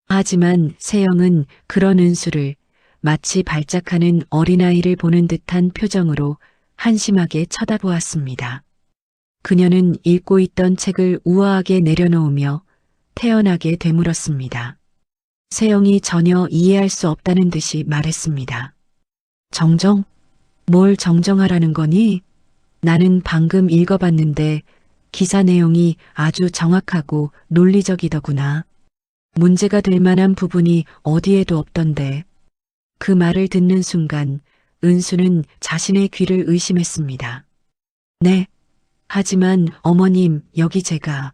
하지만 세영은 그런 은수를 마치 발작하는 어린아이를 보는 듯한 표정으로 한심하게 쳐다보았습니다. 그녀는 읽고 있던 책을 우아하게 내려놓으며 태연하게 되물었습니다. 세영이 전혀 이해할 수 없다는 듯이 말했습니다. 정정? 뭘 정정하라는 거니? 나는 방금 읽어봤는데 기사 내용이 아주 정확하고 논리적이더구나. 문제가 될 만한 부분이 어디에도 없던데. 그 말을 듣는 순간 은수는 자신의 귀를 의심했습니다. 네. 하지만 어머님, 여기 제가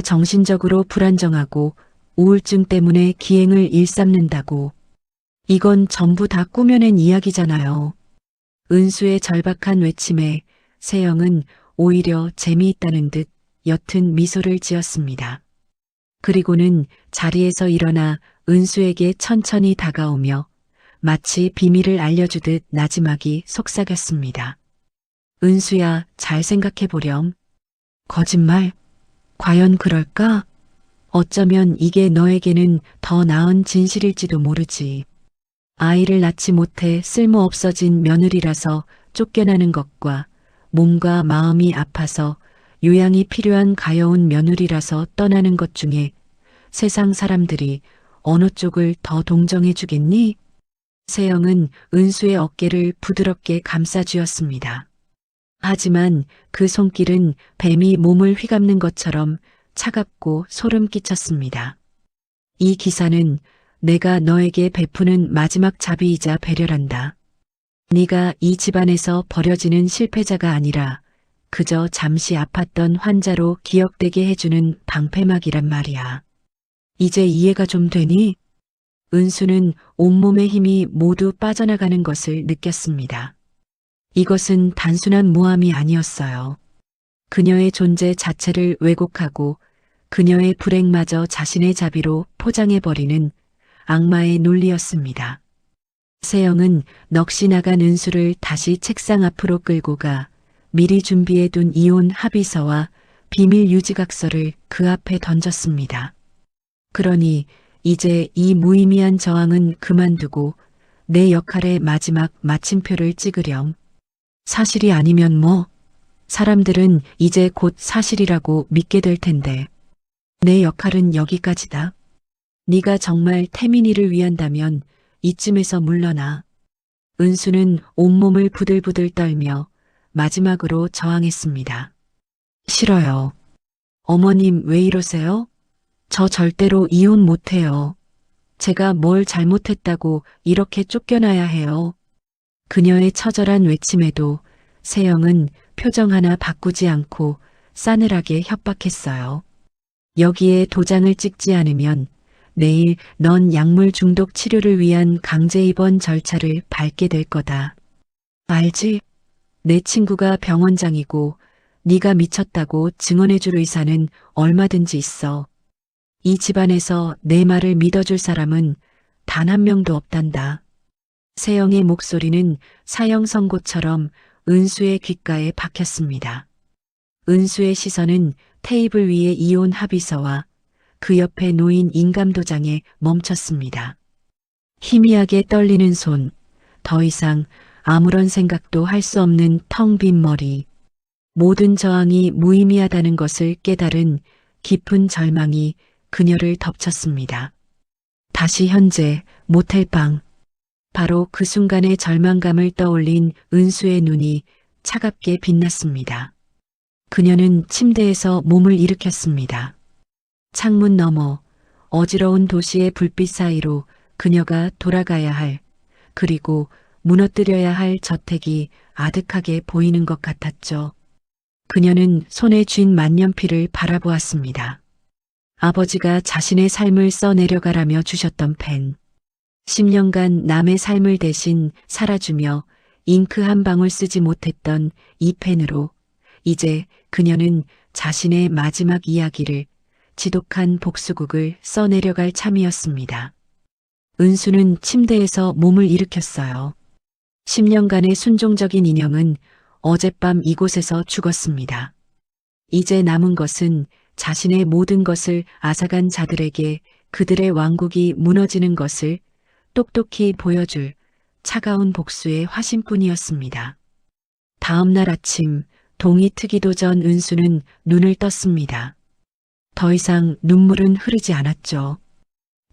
정신적으로 불안정하고 우울증 때문에 기행을 일삼는다고. 이건 전부 다 꾸며낸 이야기잖아요. 은수의 절박한 외침에 세영은 오히려 재미있다는 듯 옅은 미소를 지었습니다. 그리고는 자리에서 일어나 은수에게 천천히 다가오며 마치 비밀을 알려주듯 나지막이 속삭였습니다. 은수야, 잘 생각해보렴. 거짓말? 과연 그럴까? 어쩌면 이게 너에게는 더 나은 진실일지도 모르지. 아이를 낳지 못해 쓸모없어진 며느리라서 쫓겨나는 것과 몸과 마음이 아파서 요양이 필요한 가여운 며느리라서 떠나는 것 중에 세상 사람들이 어느 쪽을 더 동정해 주겠니? 세영은 은수의 어깨를 부드럽게 감싸쥐었습니다. 하지만 그 손길은 뱀이 몸을 휘감는 것처럼 차갑고 소름 끼쳤습니다. 이 기사는 내가 너에게 베푸는 마지막 자비이자 배려란다. 네가 이 집안에서 버려지는 실패자가 아니라 그저 잠시 아팠던 환자로 기억되게 해주는 방패막이란 말이야. 이제 이해가 좀 되니? 은수는 온몸의 힘이 모두 빠져나가는 것을 느꼈습니다. 이것은 단순한 모함이 아니었어요. 그녀의 존재 자체를 왜곡하고 그녀의 불행마저 자신의 자비로 포장해버리는 악마의 논리였습니다. 세영은 넋이 나간 은수를 다시 책상 앞으로 끌고 가 미리 준비해둔 이혼 합의서와 비밀 유지각서를 그 앞에 던졌습니다. 그러니 이제 이 무의미한 저항은 그만두고 내 역할의 마지막 마침표를 찍으렴. 사실이 아니면 뭐? 사람들은 이제 곧 사실이라고 믿게 될 텐데. 내 역할은 여기까지다. 네가 정말 태민이를 위한다면 이쯤에서 물러나. 은수는 온몸을 부들부들 떨며 마지막으로 저항했습니다. 싫어요. 어머님 왜 이러세요? 저 절대로 이혼 못해요. 제가 뭘 잘못했다고 이렇게 쫓겨나야 해요. 그녀의 처절한 외침에도 세영은 표정 하나 바꾸지 않고 싸늘하게 협박했어요. 여기에 도장을 찍지 않으면 내일 넌 약물 중독 치료를 위한 강제 입원 절차를 밟게 될 거다. 알지? 내 친구가 병원장이고 네가 미쳤다고 증언해줄 의사는 얼마든지 있어. 이 집안에서 내 말을 믿어줄 사람은 단 한 명도 없단다. 세영의 목소리는 사형 선고처럼 은수의 귓가에 박혔습니다. 은수의 시선은 테이블 위의 이혼 합의서와 그 옆에 놓인 인감도장에 멈췄습니다. 희미하게 떨리는 손, 더 이상 아무런 생각도 할 수 없는 텅 빈 머리, 모든 저항이 무의미하다는 것을 깨달은 깊은 절망이 그녀를 덮쳤습니다. 다시 현재 모텔방. 바로 그 순간의 절망감을 떠올린 은수의 눈이 차갑게 빛났습니다. 그녀는 침대에서 몸을 일으켰습니다. 창문 너머 어지러운 도시의 불빛 사이로 그녀가 돌아가야 할, 그리고 무너뜨려야 할 저택이 아득하게 보이는 것 같았죠. 그녀는 손에 쥔 만년필을 바라보았습니다. 아버지가 자신의 삶을 써내려가라며 주셨던 펜. 10년간 남의 삶을 대신 살아주며 잉크 한 방울 쓰지 못했던 이 펜으로 이제 그녀는 자신의 마지막 이야기를, 지독한 복수극을 써내려갈 참이었습니다. 은수는 침대에서 몸을 일으켰어요. 10년간의 순종적인 인형은 어젯밤 이곳에서 죽었습니다. 이제 남은 것은 자신의 모든 것을 앗아간 자들에게 그들의 왕국이 무너지는 것을 똑똑히 보여줄 차가운 복수의 화신뿐이었습니다. 다음 날 아침 동이 트기도 전 은수는 눈을 떴습니다. 더 이상 눈물은 흐르지 않았죠.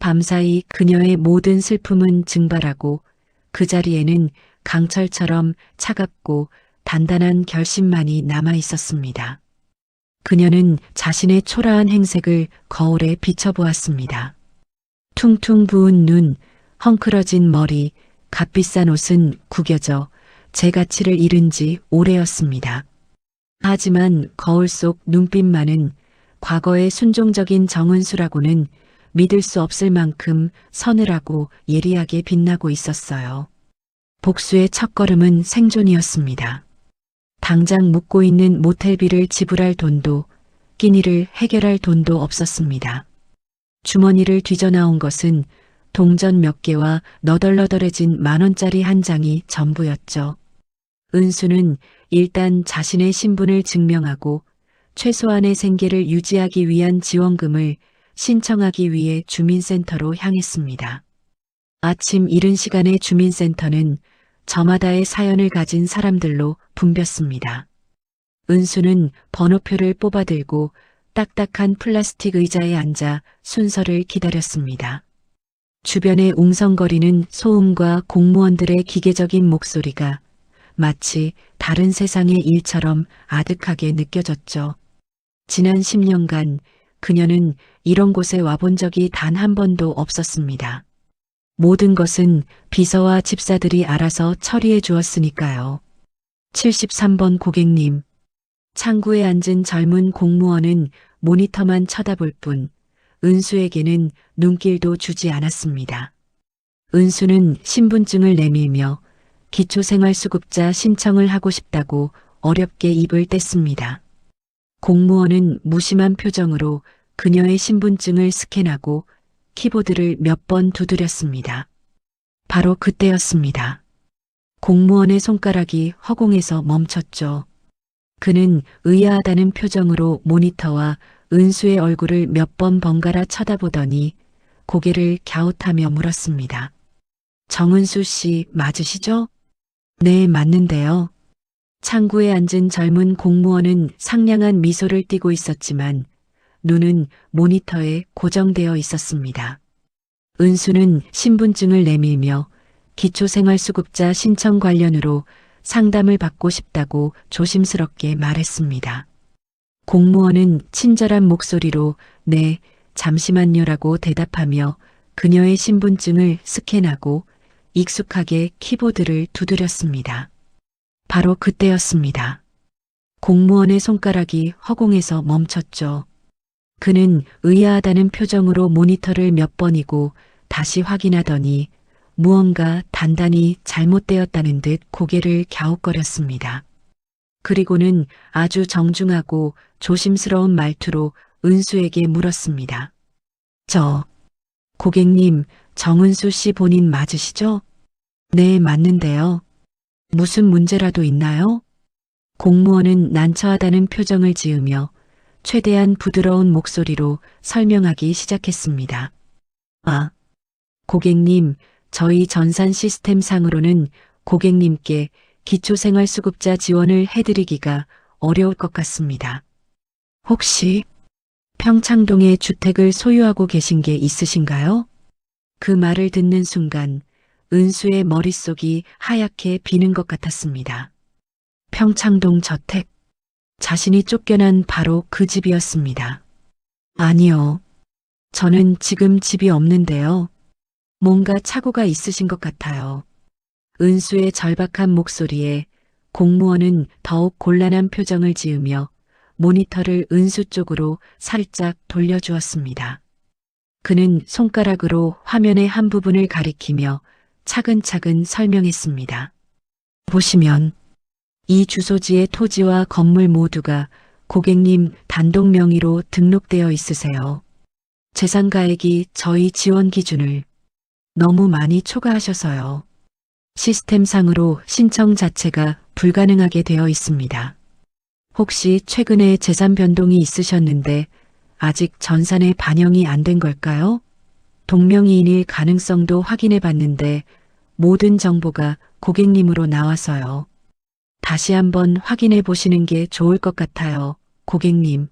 밤사이 그녀의 모든 슬픔은 증발하고 그 자리에는 강철처럼 차갑고 단단한 결심만이 남아 있었습니다. 그녀는 자신의 초라한 행색을 거울에 비춰보았습니다. 퉁퉁 부은 눈, 헝클어진 머리, 값비싼 옷은 구겨져 제 가치를 잃은 지 오래였습니다. 하지만 거울 속 눈빛만은 과거의 순종적인 정은수라고는 믿을 수 없을 만큼 서늘하고 예리하게 빛나고 있었어요. 복수의 첫걸음은 생존이었습니다. 당장 묵고 있는 모텔비를 지불할 돈도 끼니를 해결할 돈도 없었습니다. 주머니를 뒤져나온 것은 동전 몇 개와 너덜너덜해진 10,000원짜리 한 장이 전부였죠. 은수는 일단 자신의 신분을 증명하고 최소한의 생계를 유지하기 위한 지원금을 신청하기 위해 주민센터로 향했습니다. 아침 이른 시간에 주민센터는 저마다의 사연을 가진 사람들로 붐볐습니다. 은수는 번호표를 뽑아들고 딱딱한 플라스틱 의자에 앉아 순서를 기다렸습니다. 주변에 웅성거리는 소음과 공무원들의 기계적인 목소리가 마치 다른 세상의 일처럼 아득하게 느껴졌죠. 지난 10년간 그녀는 이런 곳에 와본 적이 단 한 번도 없었습니다. 모든 것은 비서와 집사들이 알아서 처리해 주었으니까요. 73번 고객님. 창구에 앉은 젊은 공무원은 모니터만 쳐다볼 뿐 은수에게는 눈길도 주지 않았습니다. 은수는 신분증을 내밀며 기초생활수급자 신청을 하고 싶다고 어렵게 입을 뗐습니다. 공무원은 무심한 표정으로 그녀의 신분증을 스캔하고 키보드를 몇 번 두드렸습니다. 바로 그때였습니다. 공무원의 손가락이 허공에서 멈췄죠. 그는 의아하다는 표정으로 모니터와 은수의 얼굴을 몇 번 번갈아 쳐다보더니 고개를 갸웃하며 물었습니다. 정은수 씨 맞으시죠? 네, 맞는데요. 창구에 앉은 젊은 공무원은 상냥한 미소를 띠고 있었지만 눈은 모니터에 고정되어 있었습니다. 은수는 신분증을 내밀며 기초생활수급자 신청 관련으로 상담을 받고 싶다고 조심스럽게 말했습니다. 공무원은 친절한 목소리로 네, 잠시만요라고 대답하며 그녀의 신분증을 스캔하고 익숙하게 키보드를 두드렸습니다. 바로 그때였습니다. 공무원의 손가락이 허공에서 멈췄죠. 그는 의아하다는 표정으로 모니터를 몇 번이고 다시 확인하더니 무언가 단단히 잘못되었다는 듯 고개를 갸웃거렸습니다. 그리고는 아주 정중하고 조심스러운 말투로 은수에게 물었습니다. 고객님, 정은수 씨 본인 맞으시죠? 네, 맞는데요. 무슨 문제라도 있나요? 공무원은 난처하다는 표정을 지으며 최대한 부드러운 목소리로 설명하기 시작했습니다. 고객님, 저희 전산 시스템상으로는 고객님께 기초생활수급자 지원을 해드리기가 어려울 것 같습니다. 혹시 평창동에 주택을 소유하고 계신 게 있으신가요? 그 말을 듣는 순간 은수의 머릿속이 하얗게 비는 것 같았습니다. 평창동 저택. 자신이 쫓겨난 바로 그 집이었습니다. 아니요. 저는 지금 집이 없는데요. 뭔가 착오가 있으신 것 같아요. 은수의 절박한 목소리에 공무원은 더욱 곤란한 표정을 지으며 모니터를 은수 쪽으로 살짝 돌려주었습니다. 그는 손가락으로 화면의 한 부분을 가리키며 차근차근 설명했습니다. 보시면 이 주소지의 토지와 건물 모두가 고객님 단독 명의로 등록되어 있으세요. 재산가액이 저희 지원 기준을 너무 많이 초과하셔서요. 시스템상으로 신청 자체가 불가능하게 되어 있습니다. 혹시 최근에 재산 변동이 있으셨는데 아직 전산에 반영이 안 된 걸까요? 동명이인일 가능성도 확인해 봤는데 모든 정보가 고객님으로 나와서요. 다시 한번 확인해 보시는 게 좋을 것 같아요, 고객님.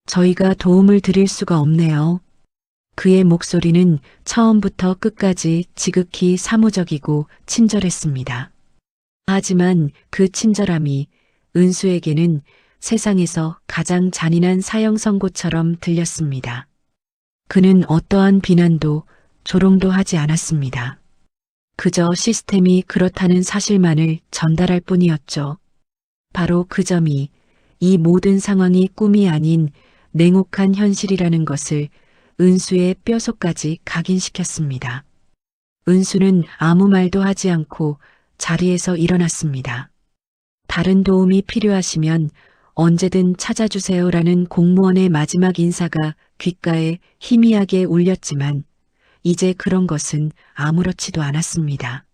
저희가 도움을 드릴 수가 없네요. 그의 목소리는 처음부터 끝까지 지극히 사무적이고 친절했습니다. 하지만 그 친절함이 은수에게는 세상에서 가장 잔인한 사형 선고처럼 들렸습니다. 그는 어떠한 비난도 조롱도 하지 않았습니다. 그저 시스템이 그렇다는 사실만을 전달할 뿐이었죠. 바로 그 점이 이 모든 상황이 꿈이 아닌 냉혹한 현실이라는 것을 은수의 뼛속까지 각인시켰습니다. 은수는 아무 말도 하지 않고 자리에서 일어났습니다. 다른 도움이 필요하시면 언제든 찾아주세요라는 공무원의 마지막 인사가 귓가에 희미하게 울렸지만 이제 그런 것은 아무렇지도 않았습니다.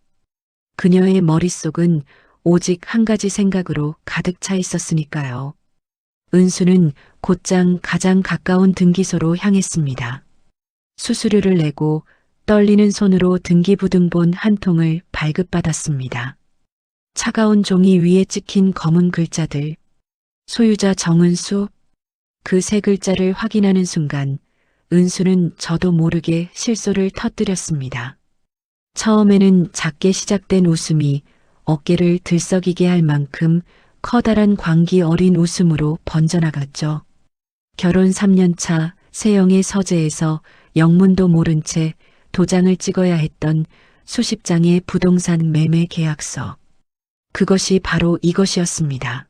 그녀의 머릿속은 오직 한 가지 생각으로 가득 차 있었으니까요. 은수는 곧장 가장 가까운 등기소로 향했습니다. 수수료를 내고 떨리는 손으로 등기부등본 한 통을 발급받았습니다. 차가운 종이 위에 찍힌 검은 글자들. 소유자 정은수. 그 세 글자를 확인하는 순간 은수는 저도 모르게 실소를 터뜨렸습니다. 처음에는 작게 시작된 웃음이 어깨를 들썩이게 할 만큼 커다란 광기 어린 웃음으로 번져나갔죠. 결혼 3년 차 세영의 서재에서 영문도 모른 채 도장을 찍어야 했던 수십 장의 부동산 매매 계약서. 그것이 바로 이것이었습니다.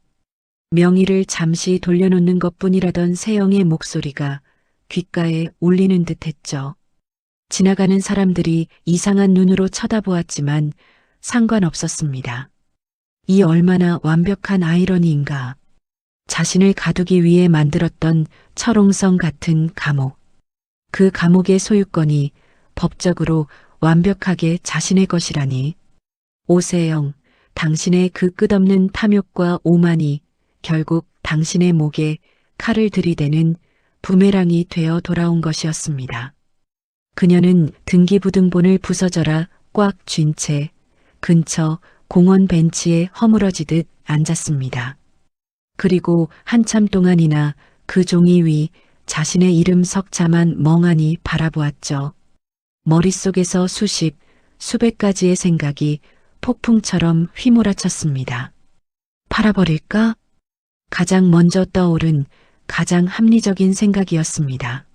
명의를 잠시 돌려놓는 것뿐이라던 세영의 목소리가 귓가에 울리는 듯 했죠. 지나가는 사람들이 이상한 눈으로 쳐다보았지만 상관없었습니다. 이 얼마나 완벽한 아이러니인가. 자신을 가두기 위해 만들었던 철옹성 같은 감옥. 그 감옥의 소유권이 법적으로 완벽하게 자신의 것이라니. 오세영, 당신의 그 끝없는 탐욕과 오만이 결국 당신의 목에 칼을 들이대는 부메랑이 되어 돌아온 것이었습니다. 그녀는 등기부등본을 부서져라 꽉 쥔 채 근처 공원 벤치에 허물어지듯 앉았습니다. 그리고 한참 동안이나 그 종이 위 자신의 이름 석자만 멍하니 바라보았죠. 머릿속에서 수백 가지의 생각이 폭풍처럼 휘몰아쳤습니다. 팔아버릴까? 가장 먼저 떠오른 가장 합리적인 생각이었습니다.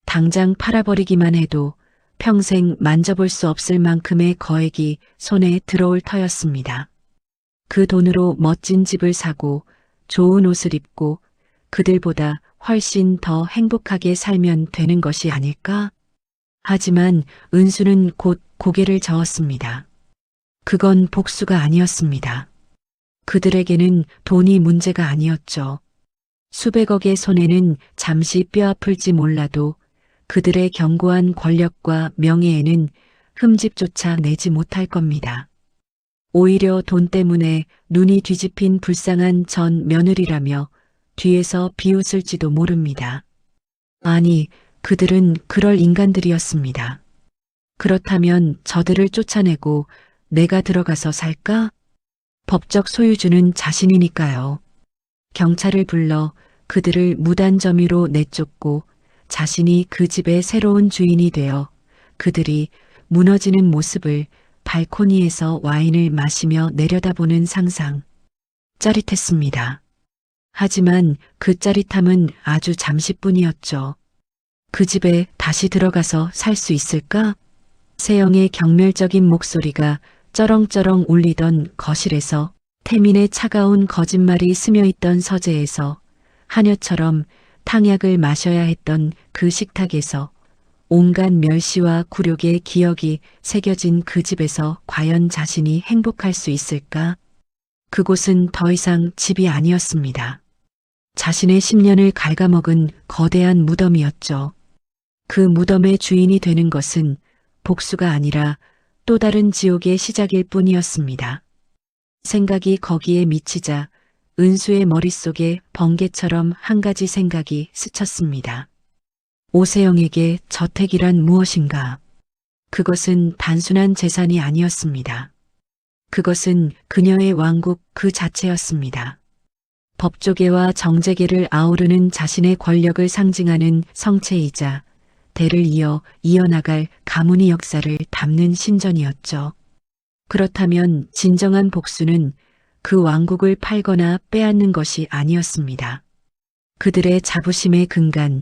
당장 팔아버리기만 해도 평생 만져볼 수 없을 만큼의 거액이 손에 들어올 터였습니다. 그 돈으로 멋진 집을 사고 좋은 옷을 입고 그들보다 훨씬 더 행복하게 살면 되는 것이 아닐까? 하지만 은수는 곧 고개를 저었습니다. 그건 복수가 아니었습니다. 그들에게는 돈이 문제가 아니었죠. 수백억의 손해는 잠시 뼈아플지 몰라도 그들의 견고한 권력과 명예에는 흠집조차 내지 못할 겁니다. 오히려 돈 때문에 눈이 뒤집힌 불쌍한 전 며느리라며 뒤에서 비웃을지도 모릅니다. 아니, 그들은 그럴 인간들이었습니다. 그렇다면 저들을 쫓아내고 내가 들어가서 살까? 법적 소유주는 자신이니까요. 경찰을 불러 그들을 무단 점유로 내쫓고 자신이 그 집의 새로운 주인이 되어 그들이 무너지는 모습을 발코니에서 와인을 마시며 내려다보는 상상. 짜릿했습니다. 하지만 그 짜릿함은 아주 잠시뿐이었죠. 그 집에 다시 들어가서 살 수 있을까? 세영의 경멸적인 목소리가 쩌렁쩌렁 울리던 거실에서 태민의 차가운 거짓말이 스며있던 서재에서 하녀처럼 탕약을 마셔야 했던 그 식탁에서 온갖 멸시와 굴욕의 기억이 새겨진 그 집에서 과연 자신이 행복할 수 있을까? 그곳은 더 이상 집이 아니었습니다. 자신의 10년을 갉아먹은 거대한 무덤이었죠. 그 무덤의 주인이 되는 것은 복수가 아니라 또 다른 지옥의 시작일 뿐이었습니다. 생각이 거기에 미치자 은수의 머릿속에 번개처럼 한 가지 생각이 스쳤습니다. 오세영에게 저택이란 무엇인가? 그것은 단순한 재산이 아니었습니다. 그것은 그녀의 왕국 그 자체였습니다. 법조계와 정재계를 아우르는 자신의 권력을 상징하는 성체이자 대를 이어나갈 가문의 역사를 담는 신전이었죠. 그렇다면 진정한 복수는 그 왕국을 팔거나 빼앗는 것이 아니었습니다. 그들의 자부심의 근간,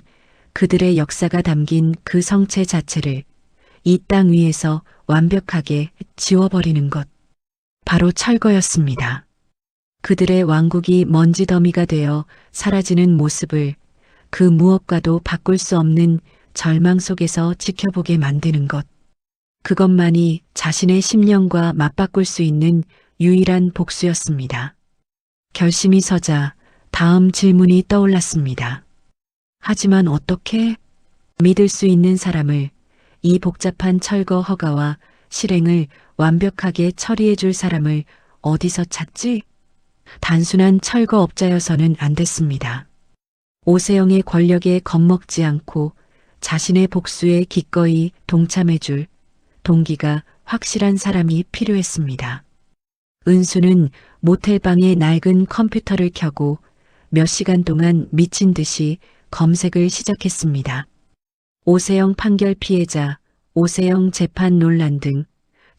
그들의 역사가 담긴 그 성체 자체를 이 땅 위에서 완벽하게 지워버리는 것. 바로 철거였습니다. 그들의 왕국이 먼지 더미가 되어 사라지는 모습을 그 무엇과도 바꿀 수 없는 절망 속에서 지켜보게 만드는 것. 그것만이 자신의 심령과 맞바꿀 수 있는 유일한 복수였습니다. 결심이 서자 다음 질문이 떠올랐습니다. 하지만 어떻게? 믿을 수 있는 사람을, 이 복잡한 철거 허가와 실행을 완벽하게 처리해 줄 사람을 어디서 찾지? 단순한 철거업자여서는 안 됐습니다. 오세영의 권력에 겁먹지 않고 자신의 복수에 기꺼이 동참해 줄 동기가 확실한 사람이 필요했습니다. 은수는 모텔방에 낡은 컴퓨터를 켜고 몇 시간 동안 미친 듯이 검색을 시작했습니다. 오세영 판결 피해자, 오세영 재판 논란 등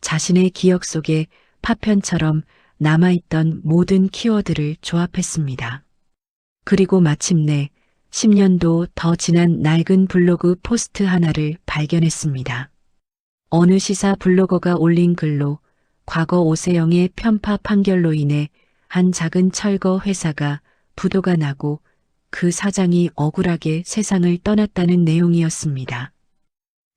자신의 기억 속에 파편처럼 남아있던 모든 키워드를 조합했습니다. 그리고 마침내 10년도 더 지난 낡은 블로그 포스트 하나를 발견했습니다. 어느 시사 블로거가 올린 글로 과거 오세영의 편파 판결로 인해 한 작은 철거 회사가 부도가 나고 그 사장이 억울하게 세상을 떠났다는 내용이었습니다.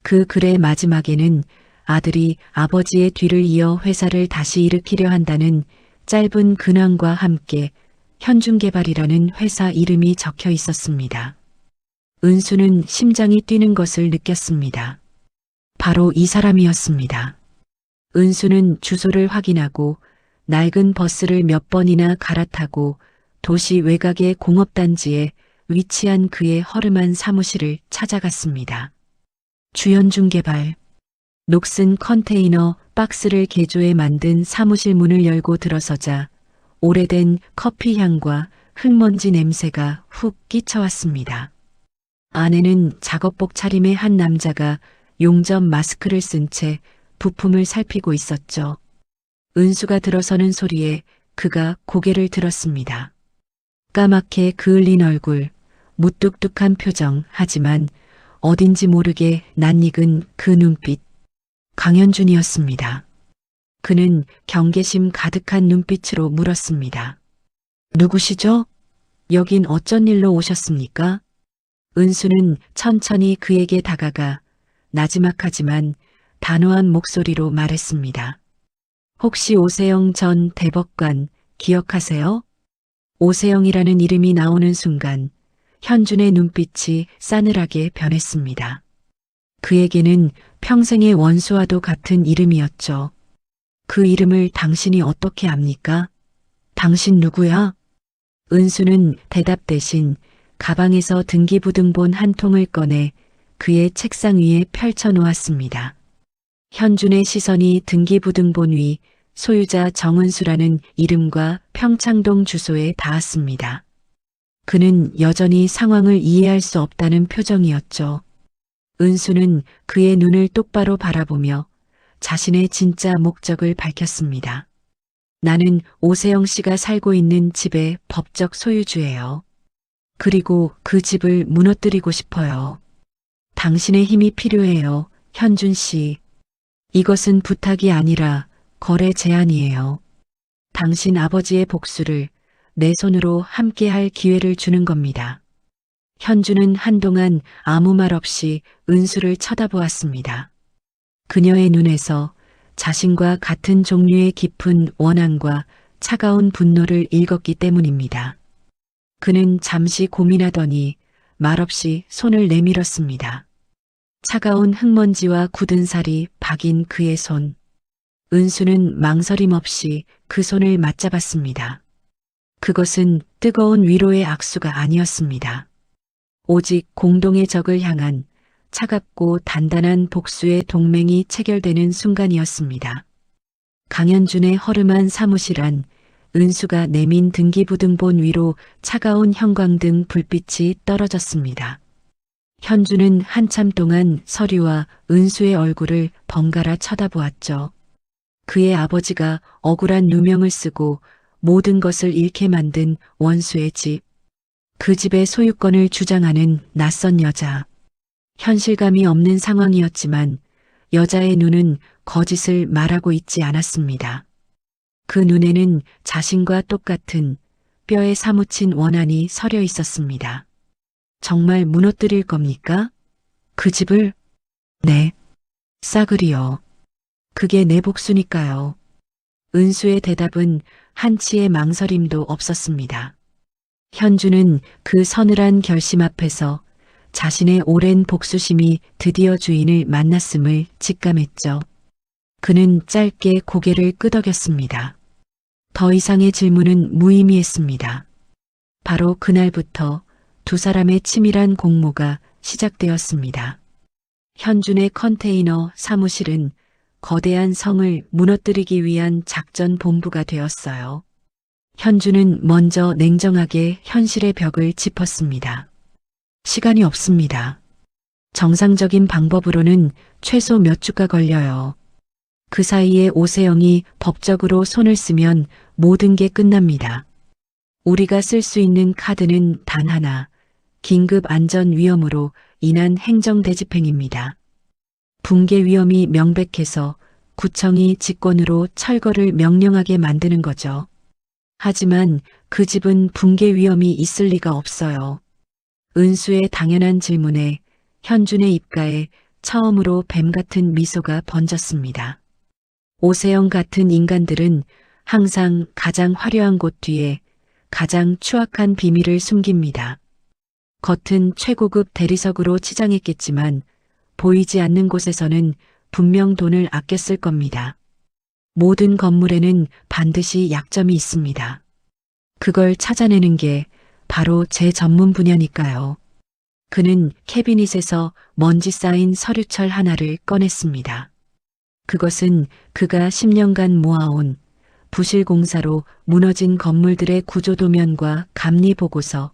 그 글의 마지막에는 아들이 아버지의 뒤를 이어 회사를 다시 일으키려 한다는 짧은 근황과 함께 현중개발이라는 회사 이름이 적혀 있었습니다. 은수는 심장이 뛰는 것을 느꼈습니다. 바로 이 사람이었습니다. 은수는 주소를 확인하고 낡은 버스를 몇 번이나 갈아타고 도시 외곽의 공업단지에 위치한 그의 허름한 사무실을 찾아갔습니다. 주현중개발. 녹슨 컨테이너 박스를 개조해 만든 사무실 문을 열고 들어서자 오래된 커피 향과 흙먼지 냄새가 훅 끼쳐왔습니다. 안에는 작업복 차림의 한 남자가 용접 마스크를 쓴 채 부품을 살피고 있었죠. 은수가 들어서는 소리에 그가 고개를 들었습니다. 까맣게 그을린 얼굴, 무뚝뚝한 표정, 하지만 어딘지 모르게 낯익은 그 눈빛. 강현준이었습니다. 그는 경계심 가득한 눈빛으로 물었습니다. 누구시죠? 여긴 어쩐 일로 오셨습니까? 은수는 천천히 그에게 다가가 나지막하지만 단호한 목소리로 말했습니다. 혹시 오세영 전 대법관 기억하세요? 오세영이라는 이름이 나오는 순간 현준의 눈빛이 싸늘하게 변했습니다. 그에게는 평생의 원수와도 같은 이름이었죠. 그 이름을 당신이 어떻게 압니까? 당신 누구야? 은수는 대답 대신 가방에서 등기부등본 한 통을 꺼내 그의 책상 위에 펼쳐 놓았습니다. 현준의 시선이 등기부등본 위 소유자 정은수라는 이름과 평창동 주소에 닿았습니다. 그는 여전히 상황을 이해할 수 없다는 표정이었죠. 은수는 그의 눈을 똑바로 바라보며 자신의 진짜 목적을 밝혔습니다. 나는 오세영 씨가 살고 있는 집의 법적 소유주예요. 그리고 그 집을 무너뜨리고 싶어요. 당신의 힘이 필요해요, 현준 씨. 이것은 부탁이 아니라 거래 제안이에요. 당신 아버지의 복수를 내 손으로 함께할 기회를 주는 겁니다. 현주는 한동안 아무 말 없이 은수를 쳐다보았습니다. 그녀의 눈에서 자신과 같은 종류의 깊은 원한과 차가운 분노를 읽었기 때문입니다. 그는 잠시 고민하더니 말없이 손을 내밀었습니다. 차가운 흙먼지와 굳은 살이 박인 그의 손. 은수는 망설임 없이 그 손을 맞잡았습니다. 그것은 뜨거운 위로의 악수가 아니었습니다. 오직 공동의 적을 향한 차갑고 단단한 복수의 동맹이 체결되는 순간이었습니다. 강현준의 허름한 사무실 안 은수가 내민 등기부등본 위로 차가운 형광등 불빛이 떨어졌습니다. 현주는 한참 동안 서류와 은수의 얼굴을 번갈아 쳐다보았죠. 그의 아버지가 억울한 누명을 쓰고 모든 것을 잃게 만든 원수의 집. 그 집의 소유권을 주장하는 낯선 여자. 현실감이 없는 상황이었지만 여자의 눈은 거짓을 말하고 있지 않았습니다. 그 눈에는 자신과 똑같은 뼈에 사무친 원한이 서려 있었습니다. 정말 무너뜨릴 겁니까? 그 집을? 네. 싸그리요. 그게 내 복수니까요. 은수의 대답은 한치의 망설임도 없었습니다. 현주는 그 서늘한 결심 앞에서 자신의 오랜 복수심이 드디어 주인을 만났음을 직감했죠. 그는 짧게 고개를 끄덕였습니다. 더 이상의 질문은 무의미했습니다. 바로 그날부터 두 사람의 치밀한 공모가 시작되었습니다. 현준의 컨테이너 사무실은 거대한 성을 무너뜨리기 위한 작전 본부가 되었어요. 현주는 먼저 냉정하게 현실의 벽을 짚었습니다. 시간이 없습니다. 정상적인 방법으로는 최소 몇 주가 걸려요. 그 사이에 오세영이 법적으로 손을 쓰면 모든 게 끝납니다. 우리가 쓸 수 있는 카드는 단 하나, 긴급 안전 위험으로 인한 행정 대집행입니다. 붕괴 위험이 명백해서 구청이 직권으로 철거를 명령하게 만드는 거죠. 하지만 그 집은 붕괴 위험이 있을 리가 없어요. 은수의 당연한 질문에 현준의 입가에 처음으로 뱀 같은 미소가 번졌습니다. 오세영 같은 인간들은 항상 가장 화려한 곳 뒤에 가장 추악한 비밀을 숨깁니다. 겉은 최고급 대리석으로 치장했겠지만 보이지 않는 곳에서는 분명 돈을 아껴 쓸 겁니다. 모든 건물에는 반드시 약점이 있습니다. 그걸 찾아내는 게 바로 제 전문 분야니까요. 그는 캐비닛에서 먼지 쌓인 서류철 하나를 꺼냈습니다. 그것은 그가 10년간 모아온 부실공사로 무너진 건물들의 구조도면과 감리보고서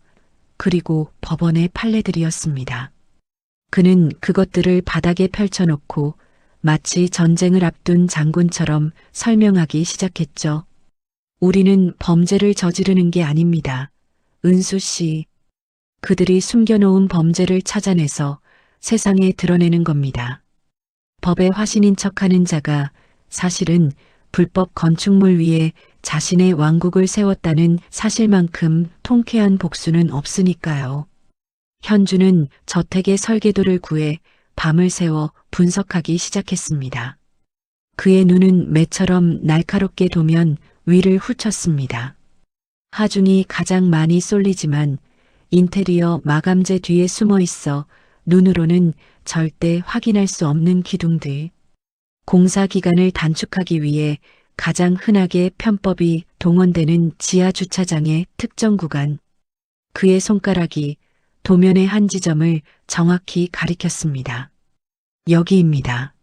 그리고 법원의 판례들이었습니다. 그는 그것들을 바닥에 펼쳐놓고 마치 전쟁을 앞둔 장군처럼 설명하기 시작했죠. 우리는 범죄를 저지르는 게 아닙니다. 은수 씨. 그들이 숨겨놓은 범죄를 찾아내서 세상에 드러내는 겁니다. 법의 화신인 척하는 자가 사실은 불법 건축물 위에 자신의 왕국을 세웠다는 사실만큼 통쾌한 복수는 없으니까요. 현주는 저택의 설계도를 구해 밤을 새워 분석하기 시작했습니다. 그의 눈은 매처럼 날카롭게 도면 위를 훑었습니다. 하중이 가장 많이 쏠리지만 인테리어 마감재 뒤에 숨어 있어 눈으로는 절대 확인할 수 없는 기둥들. 공사 기간을 단축하기 위해 가장 흔하게 편법이 동원되는 지하 주차장의 특정 구간. 그의 손가락이 도면의 한 지점을 정확히 가리켰습니다. 여기입니다.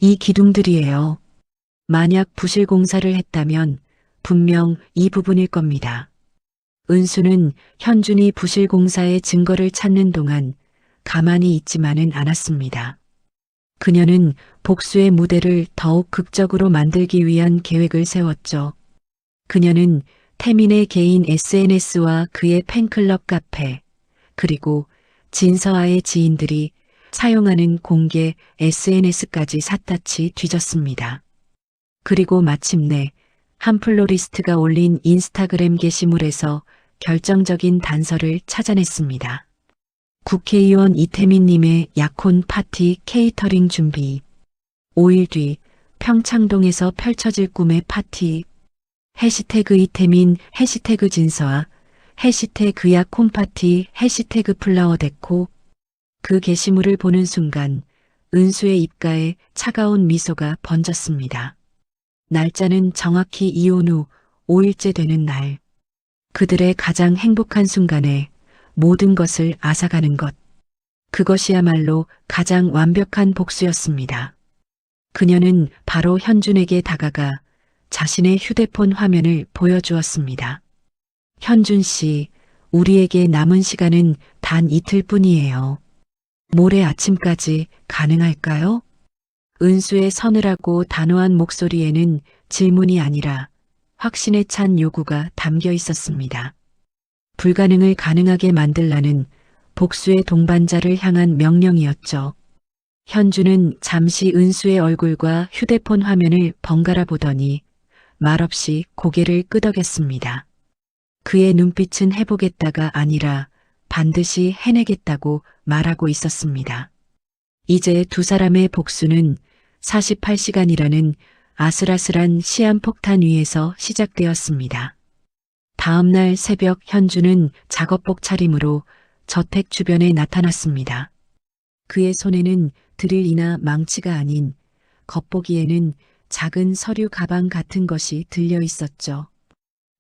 이 기둥들이에요. 만약 부실 공사를 했다면 분명 이 부분일 겁니다. 은수는 현준이 부실 공사의 증거를 찾는 동안 가만히 있지만은 않았습니다. 그녀는 복수의 무대를 더욱 극적으로 만들기 위한 계획을 세웠죠. 그녀는 태민의 개인 SNS와 그의 팬클럽 카페, 그리고 진서아의 지인들이 사용하는 공개 SNS까지 샅샅이 뒤졌습니다. 그리고 마침내 한 플로리스트가 올린 인스타그램 게시물에서 결정적인 단서를 찾아냈습니다. 국회의원 이태민님의 약혼 파티 케이터링 준비. 5일 뒤 평창동에서 펼쳐질 꿈의 파티. 해시태그 이태민, 해시태그 진서아, 해시태그 약혼 파티, 해시태그 플라워 데코. 그 게시물을 보는 순간 은수의 입가에 차가운 미소가 번졌습니다. 날짜는 정확히 이혼 후 5일째 되는 날. 그들의 가장 행복한 순간에 모든 것을 앗아가는 것. 그것이야말로 가장 완벽한 복수였습니다. 그녀는 바로 현준에게 다가가 자신의 휴대폰 화면을 보여주었습니다. 현준 씨, 우리에게 남은 시간은 단 이틀뿐이에요. 모레 아침까지 가능할까요? 은수의 서늘하고 단호한 목소리에는 질문이 아니라 확신에 찬 요구가 담겨 있었습니다. 불가능을 가능하게 만들라는 복수의 동반자를 향한 명령이었죠. 현주는 잠시 은수의 얼굴과 휴대폰 화면을 번갈아 보더니 말없이 고개를 끄덕였습니다. 그의 눈빛은 해보겠다가 아니라 반드시 해내겠다고 말하고 있었습니다. 이제 두 사람의 복수는 48시간이라는 아슬아슬한 시한폭탄 위에서 시작되었습니다. 다음 날 새벽 현주는 작업복 차림으로 저택 주변에 나타났습니다. 그의 손에는 드릴이나 망치가 아닌 겉보기에는 작은 서류 가방 같은 것이 들려 있었죠.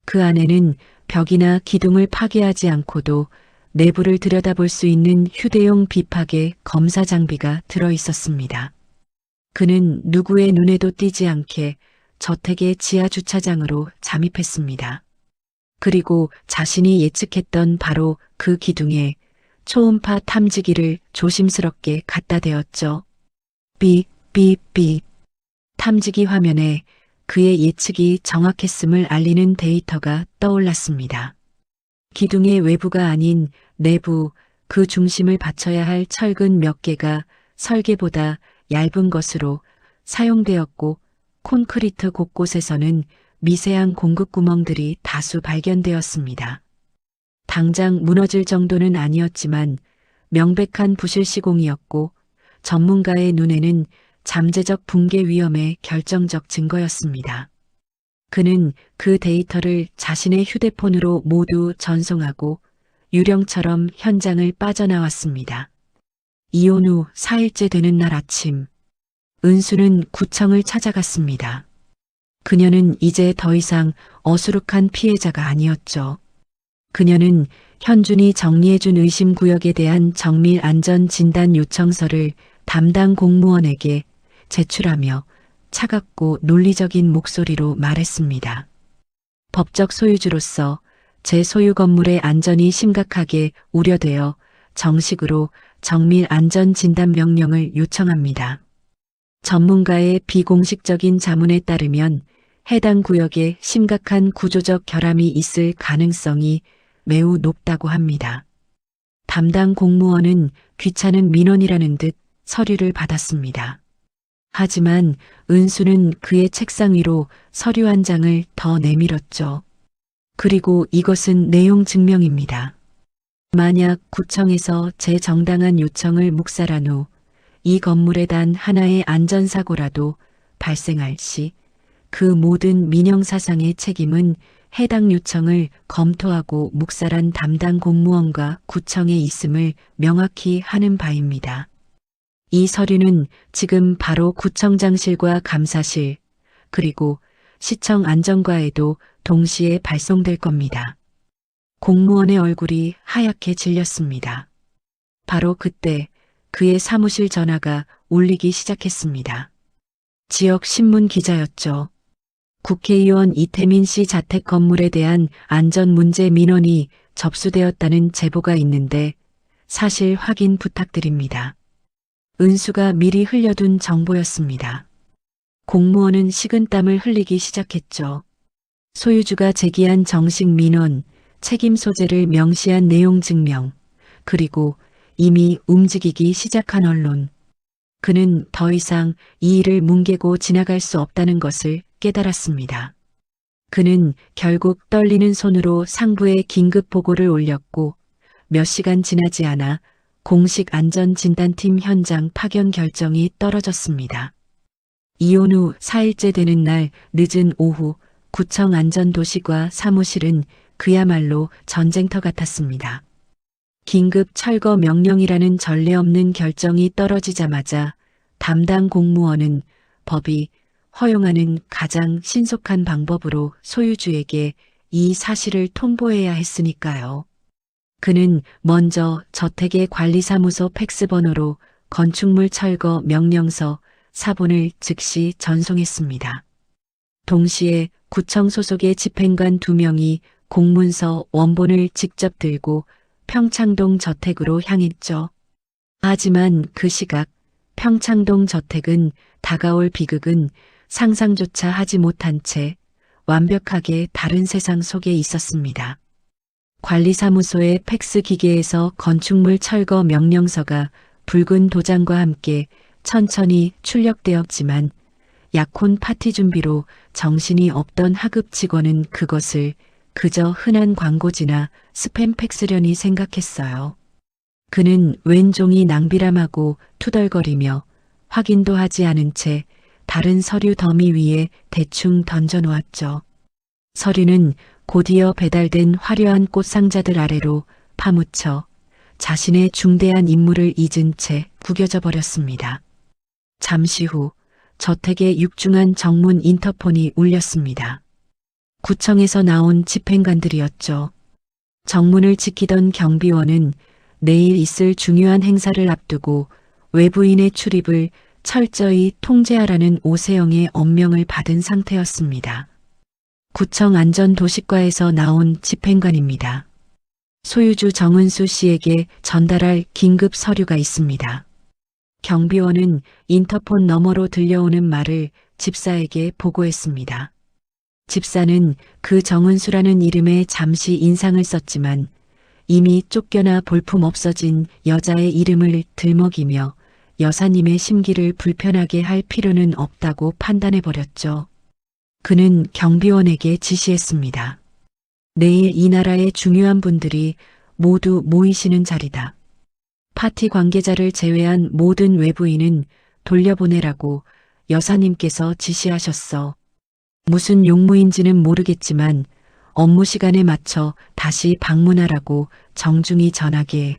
그 안에는 벽이나 기둥을 파괴하지 않고도 내부를 들여다볼 수 있는 휴대용 비파계 검사 장비가 들어 있었습니다. 그는 누구의 눈에도 띄지 않게 저택의 지하 주차장으로 잠입했습니다. 그리고 자신이 예측했던 바로 그 기둥에 초음파 탐지기를 조심스럽게 갖다 대었죠. 삐삐삐. 탐지기 화면에 그의 예측이 정확했음을 알리는 데이터가 떠올랐습니다. 기둥의 외부가 아닌 내부, 그 중심을 받쳐야 할 철근 몇 개가 설계보다 얇은 것으로 사용되었고 콘크리트 곳곳에서는 미세한 공급 구멍들이 다수 발견되었습니다. 당장 무너질 정도는 아니었지만 명백한 부실 시공이었고 전문가의 눈에는 잠재적 붕괴 위험의 결정적 증거였습니다. 그는 그 데이터를 자신의 휴대폰으로 모두 전송하고 유령처럼 현장을 빠져나왔습니다. 이혼 후 4일째 되는 날 아침, 은수는 구청을 찾아갔습니다. 그녀는 이제 더 이상 어수룩한 피해자가 아니었죠. 그녀는 현준이 정리해준 의심구역에 대한 정밀 안전 진단 요청서를 담당 공무원에게 제출하며 차갑고 논리적인 목소리로 말했습니다. 법적 소유주로서 제 소유 건물의 안전이 심각하게 우려되어 정식으로 정밀 안전 진단 명령을 요청합니다. 전문가의 비공식적인 자문에 따르면 해당 구역에 심각한 구조적 결함이 있을 가능성이 매우 높다고 합니다. 담당 공무원은 귀찮은 민원이라는 듯 서류를 받았습니다. 하지만 은수는 그의 책상 위로 서류 한 장을 더 내밀었죠. 그리고 이것은 내용 증명입니다. 만약 구청에서 제 정당한 요청을 묵살한 후 이 건물에 단 하나의 안전사고라도 발생할 시 그 모든 민영사상의 책임은 해당 요청을 검토하고 묵살한 담당 공무원과 구청에 있음을 명확히 하는 바입니다. 이 서류는 지금 바로 구청장실과 감사실, 그리고 시청 안전과에도 동시에 발송될 겁니다. 공무원의 얼굴이 하얗게 질렸습니다. 바로 그때 그의 사무실 전화가 울리기 시작했습니다. 지역 신문 기자였죠. 국회의원 이태민 씨 자택 건물에 대한 안전 문제 민원이 접수되었다는 제보가 있는데 사실 확인 부탁드립니다. 은수가 미리 흘려둔 정보였습니다. 공무원은 식은땀을 흘리기 시작했죠. 소유주가 제기한 정식 민원, 책임 소재를 명시한 내용 증명, 그리고 이미 움직이기 시작한 언론. 그는 더 이상 이 일을 뭉개고 지나갈 수 없다는 것을 깨달았습니다. 그는 결국 떨리는 손으로 상부에 긴급 보고를 올렸고 몇 시간 지나지 않아 공식 안전진단팀 현장 파견 결정이 떨어졌습니다. 이혼 후 4일째 되는 날 늦은 오후 구청 안전도시과 사무실은 그야말로 전쟁터 같았습니다. 긴급 철거 명령이라는 전례 없는 결정이 떨어지자마자 담당 공무원은 법이 허용하는 가장 신속한 방법으로 소유주에게 이 사실을 통보해야 했으니까요. 그는 먼저 저택의 관리사무소 팩스번호로 건축물 철거 명령서 사본을 즉시 전송했습니다. 동시에 구청 소속의 집행관 2명이 공문서 원본을 직접 들고 평창동 저택으로 향했죠. 하지만 그 시각 평창동 저택은 다가올 비극은 상상조차 하지 못한 채 완벽하게 다른 세상 속에 있었습니다. 관리사무소의 팩스 기계에서 건축물 철거 명령서가 붉은 도장과 함께 천천히 출력되었지만 약혼 파티 준비로 정신이 없던 하급 직원은 그것을 그저 흔한 광고지나 스팸 팩스려니 생각했어요. 그는 웬 종이 낭비람하고 투덜거리며 확인도 하지 않은 채 다른 서류 더미 위에 대충 던져놓았죠. 서류는 곧이어 배달된 화려한 꽃상자들 아래로 파묻혀 자신의 중대한 임무를 잊은 채 구겨져 버렸습니다. 잠시 후 저택의 육중한 정문 인터폰이 울렸습니다. 구청에서 나온 집행관들이었죠. 정문을 지키던 경비원은 내일 있을 중요한 행사를 앞두고 외부인의 출입을 철저히 통제하라는 오세영의 엄명을 받은 상태였습니다. 구청 안전도시과에서 나온 집행관입니다. 소유주 정은수 씨에게 전달할 긴급 서류가 있습니다. 경비원은 인터폰 너머로 들려오는 말을 집사에게 보고했습니다. 집사는 그 정은수라는 이름에 잠시 인상을 썼지만 이미 쫓겨나 볼품 없어진 여자의 이름을 들먹이며 여사님의 심기를 불편하게 할 필요는 없다고 판단해버렸죠. 그는 경비원에게 지시했습니다. 내일 이 나라의 중요한 분들이 모두 모이시는 자리다. 파티 관계자를 제외한 모든 외부인은 돌려보내라고 여사님께서 지시하셨어. 무슨 용무인지는 모르겠지만 업무 시간에 맞춰 다시 방문하라고 정중히 전하게.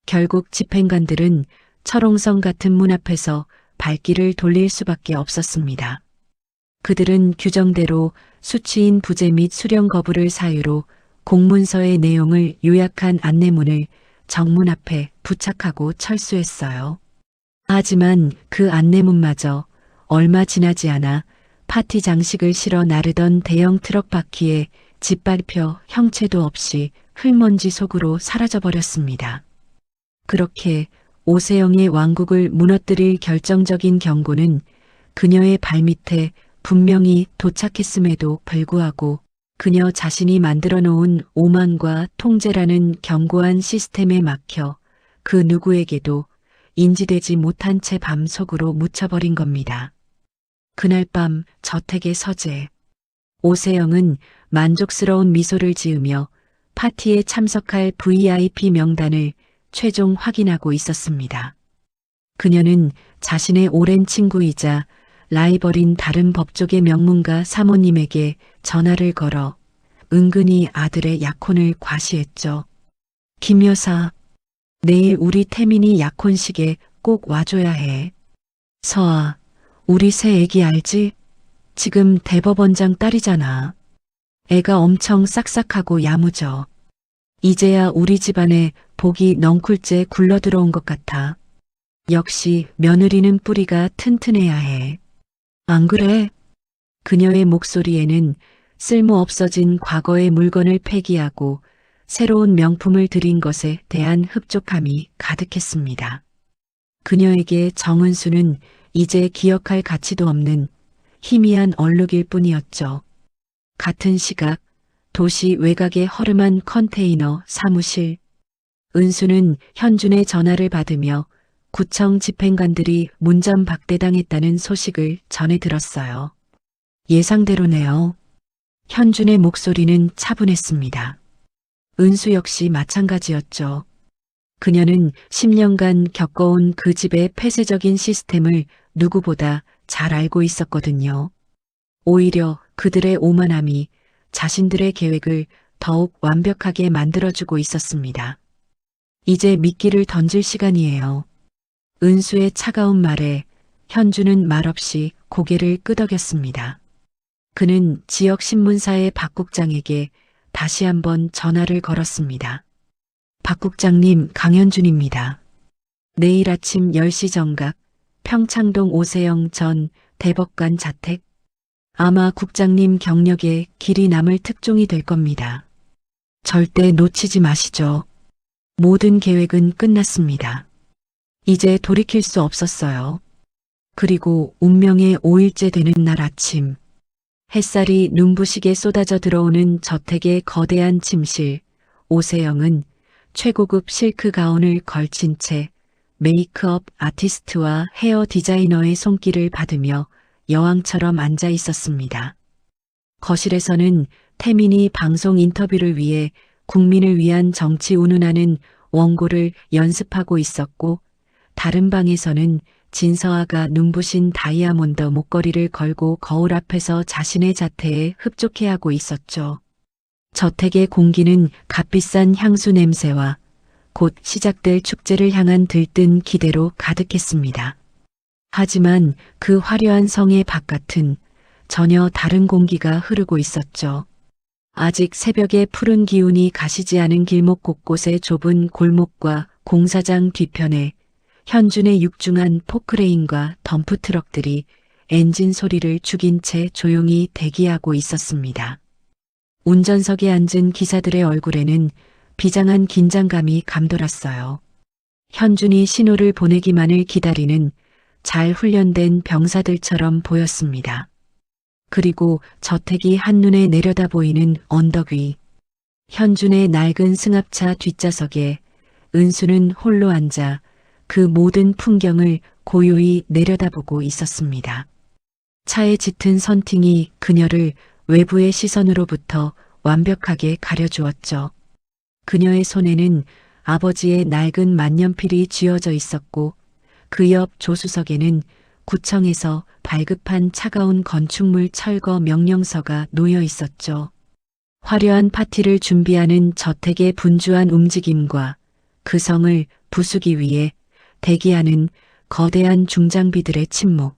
결국 집행관들은 철옹성 같은 문 앞에서 발길을 돌릴 수밖에 없었습니다. 그들은 규정대로 수취인 부재 및 수령 거부를 사유로 공문서의 내용을 요약한 안내문을 정문 앞에 부착하고 철수했어요. 하지만 그 안내문마저 얼마 지나지 않아 파티 장식을 실어 나르던 대형 트럭 바퀴에 짓밟혀 형체도 없이 흙먼지 속으로 사라져버렸습니다. 그렇게 오세영의 왕국을 무너뜨릴 결정적인 경고는 그녀의 발밑에 분명히 도착했음에도 불구하고 그녀 자신이 만들어 놓은 오만과 통제라는 견고한 시스템에 막혀 그 누구에게도 인지되지 못한 채 밤속으로 묻혀버린 겁니다. 그날 밤 저택의 서재. 오세영은 만족스러운 미소를 지으며 파티에 참석할 VIP 명단을 최종 확인하고 있었습니다. 그녀는 자신의 오랜 친구이자 라이벌인 다른 법조계 명문가 사모님에게 전화를 걸어 은근히 아들의 약혼을 과시했죠. 김 여사, 내일 우리 태민이 약혼식에 꼭 와줘야 해. 서아, 우리 새 애기 알지? 지금 대법원장 딸이잖아. 애가 엄청 싹싹하고 야무져. 이제야 우리 집안에 복이 넝쿨째 굴러들어온 것 같아. 역시 며느리는 뿌리가 튼튼해야 해. 안 그래? 그녀의 목소리에는 쓸모없어진 과거의 물건을 폐기하고 새로운 명품을 들인 것에 대한 흡족함이 가득했습니다. 그녀에게 정은수는 이제 기억할 가치도 없는 희미한 얼룩일 뿐이었죠. 같은 시각 도시 외곽의 허름한 컨테이너 사무실. 은수는 현준의 전화를 받으며 구청 집행관들이 문전박대당했다는 소식을 전해 들었어요. 예상대로네요. 현준의 목소리는 차분했습니다. 은수 역시 마찬가지였죠. 그녀는 10년간 겪어온 그 집의 폐쇄적인 시스템을 누구보다 잘 알고 있었거든요. 오히려 그들의 오만함이 자신들의 계획을 더욱 완벽하게 만들어주고 있었습니다. 이제 미끼를 던질 시간이에요. 은수의 차가운 말에 현주는 말없이 고개를 끄덕였습니다. 그는 지역 신문사의 박 국장에게 다시 한번 전화를 걸었습니다. 박 국장님, 강현준입니다. 내일 아침 10시 정각 평창동 오세영 전 대법관 자택. 아마 국장님 경력에 길이 남을 특종이 될 겁니다. 절대 놓치지 마시죠. 모든 계획은 끝났습니다. 이제 돌이킬 수 없었어요. 그리고 운명의 5일째 되는 날 아침, 햇살이 눈부시게 쏟아져 들어오는 저택의 거대한 침실, 오세영은 최고급 실크 가운을 걸친 채 메이크업 아티스트와 헤어 디자이너의 손길을 받으며 여왕처럼 앉아 있었습니다. 거실에서는 태민이 방송 인터뷰를 위해 국민을 위한 정치 운운하는 원고를 연습하고 있었고, 다른 방에서는 진서아가 눈부신 다이아몬드 목걸이를 걸고 거울 앞에서 자신의 자태에 흡족해하고 있었죠. 저택의 공기는 값비싼 향수 냄새와 곧 시작될 축제를 향한 들뜬 기대로 가득했습니다. 하지만 그 화려한 성의 바깥은 전혀 다른 공기가 흐르고 있었죠. 아직 새벽의 푸른 기운이 가시지 않은 길목 곳곳의 좁은 골목과 공사장 뒤편에 현준의 육중한 포크레인과 덤프트럭들이 엔진 소리를 죽인 채 조용히 대기하고 있었습니다. 운전석에 앉은 기사들의 얼굴에는 비장한 긴장감이 감돌았어요. 현준이 신호를 보내기만을 기다리는 잘 훈련된 병사들처럼 보였습니다. 그리고 저택이 한눈에 내려다 보이는 언덕 위, 현준의 낡은 승합차 뒷좌석에 은수는 홀로 앉아 그 모든 풍경을 고요히 내려다보고 있었습니다. 차의 짙은 선팅이 그녀를 외부의 시선으로부터 완벽하게 가려주었죠. 그녀의 손에는 아버지의 낡은 만년필이 쥐어져 있었고, 그 옆 조수석에는 구청에서 발급한 차가운 건축물 철거 명령서가 놓여 있었죠. 화려한 파티를 준비하는 저택의 분주한 움직임과 그 성을 부수기 위해 대기하는 거대한 중장비들의 침묵.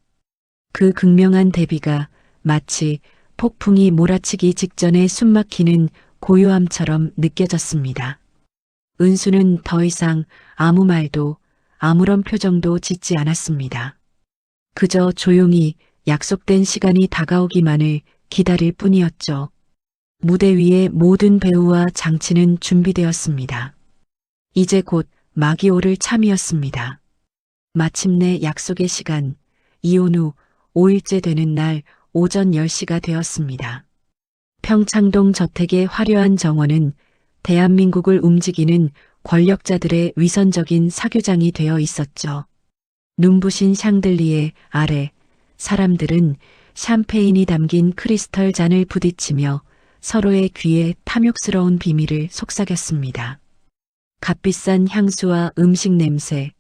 그 극명한 대비가 마치 폭풍이 몰아치기 직전에 숨막히는 고요함처럼 느껴졌습니다. 은수는 더 이상 아무 말도 아무런 표정도 짓지 않았습니다. 그저 조용히 약속된 시간이 다가오기만을 기다릴 뿐이었죠. 무대 위의 모든 배우와 장치는 준비되었습니다. 이제 곧 막이 오를 참이었습니다. 마침내 약속의 시간, 이혼 후 5일째 되는 날 오전 10시가 되었습니다. 평창동 저택의 화려한 정원은 대한민국을 움직이는 권력자들의 위선적인 사교장이 되어 있었죠. 눈부신 샹들리에 아래 사람들은 샴페인이 담긴 크리스털 잔을 부딪히며 서로의 귀에 탐욕스러운 비밀을 속삭였습니다. 값비싼 향수와 음식 냄새,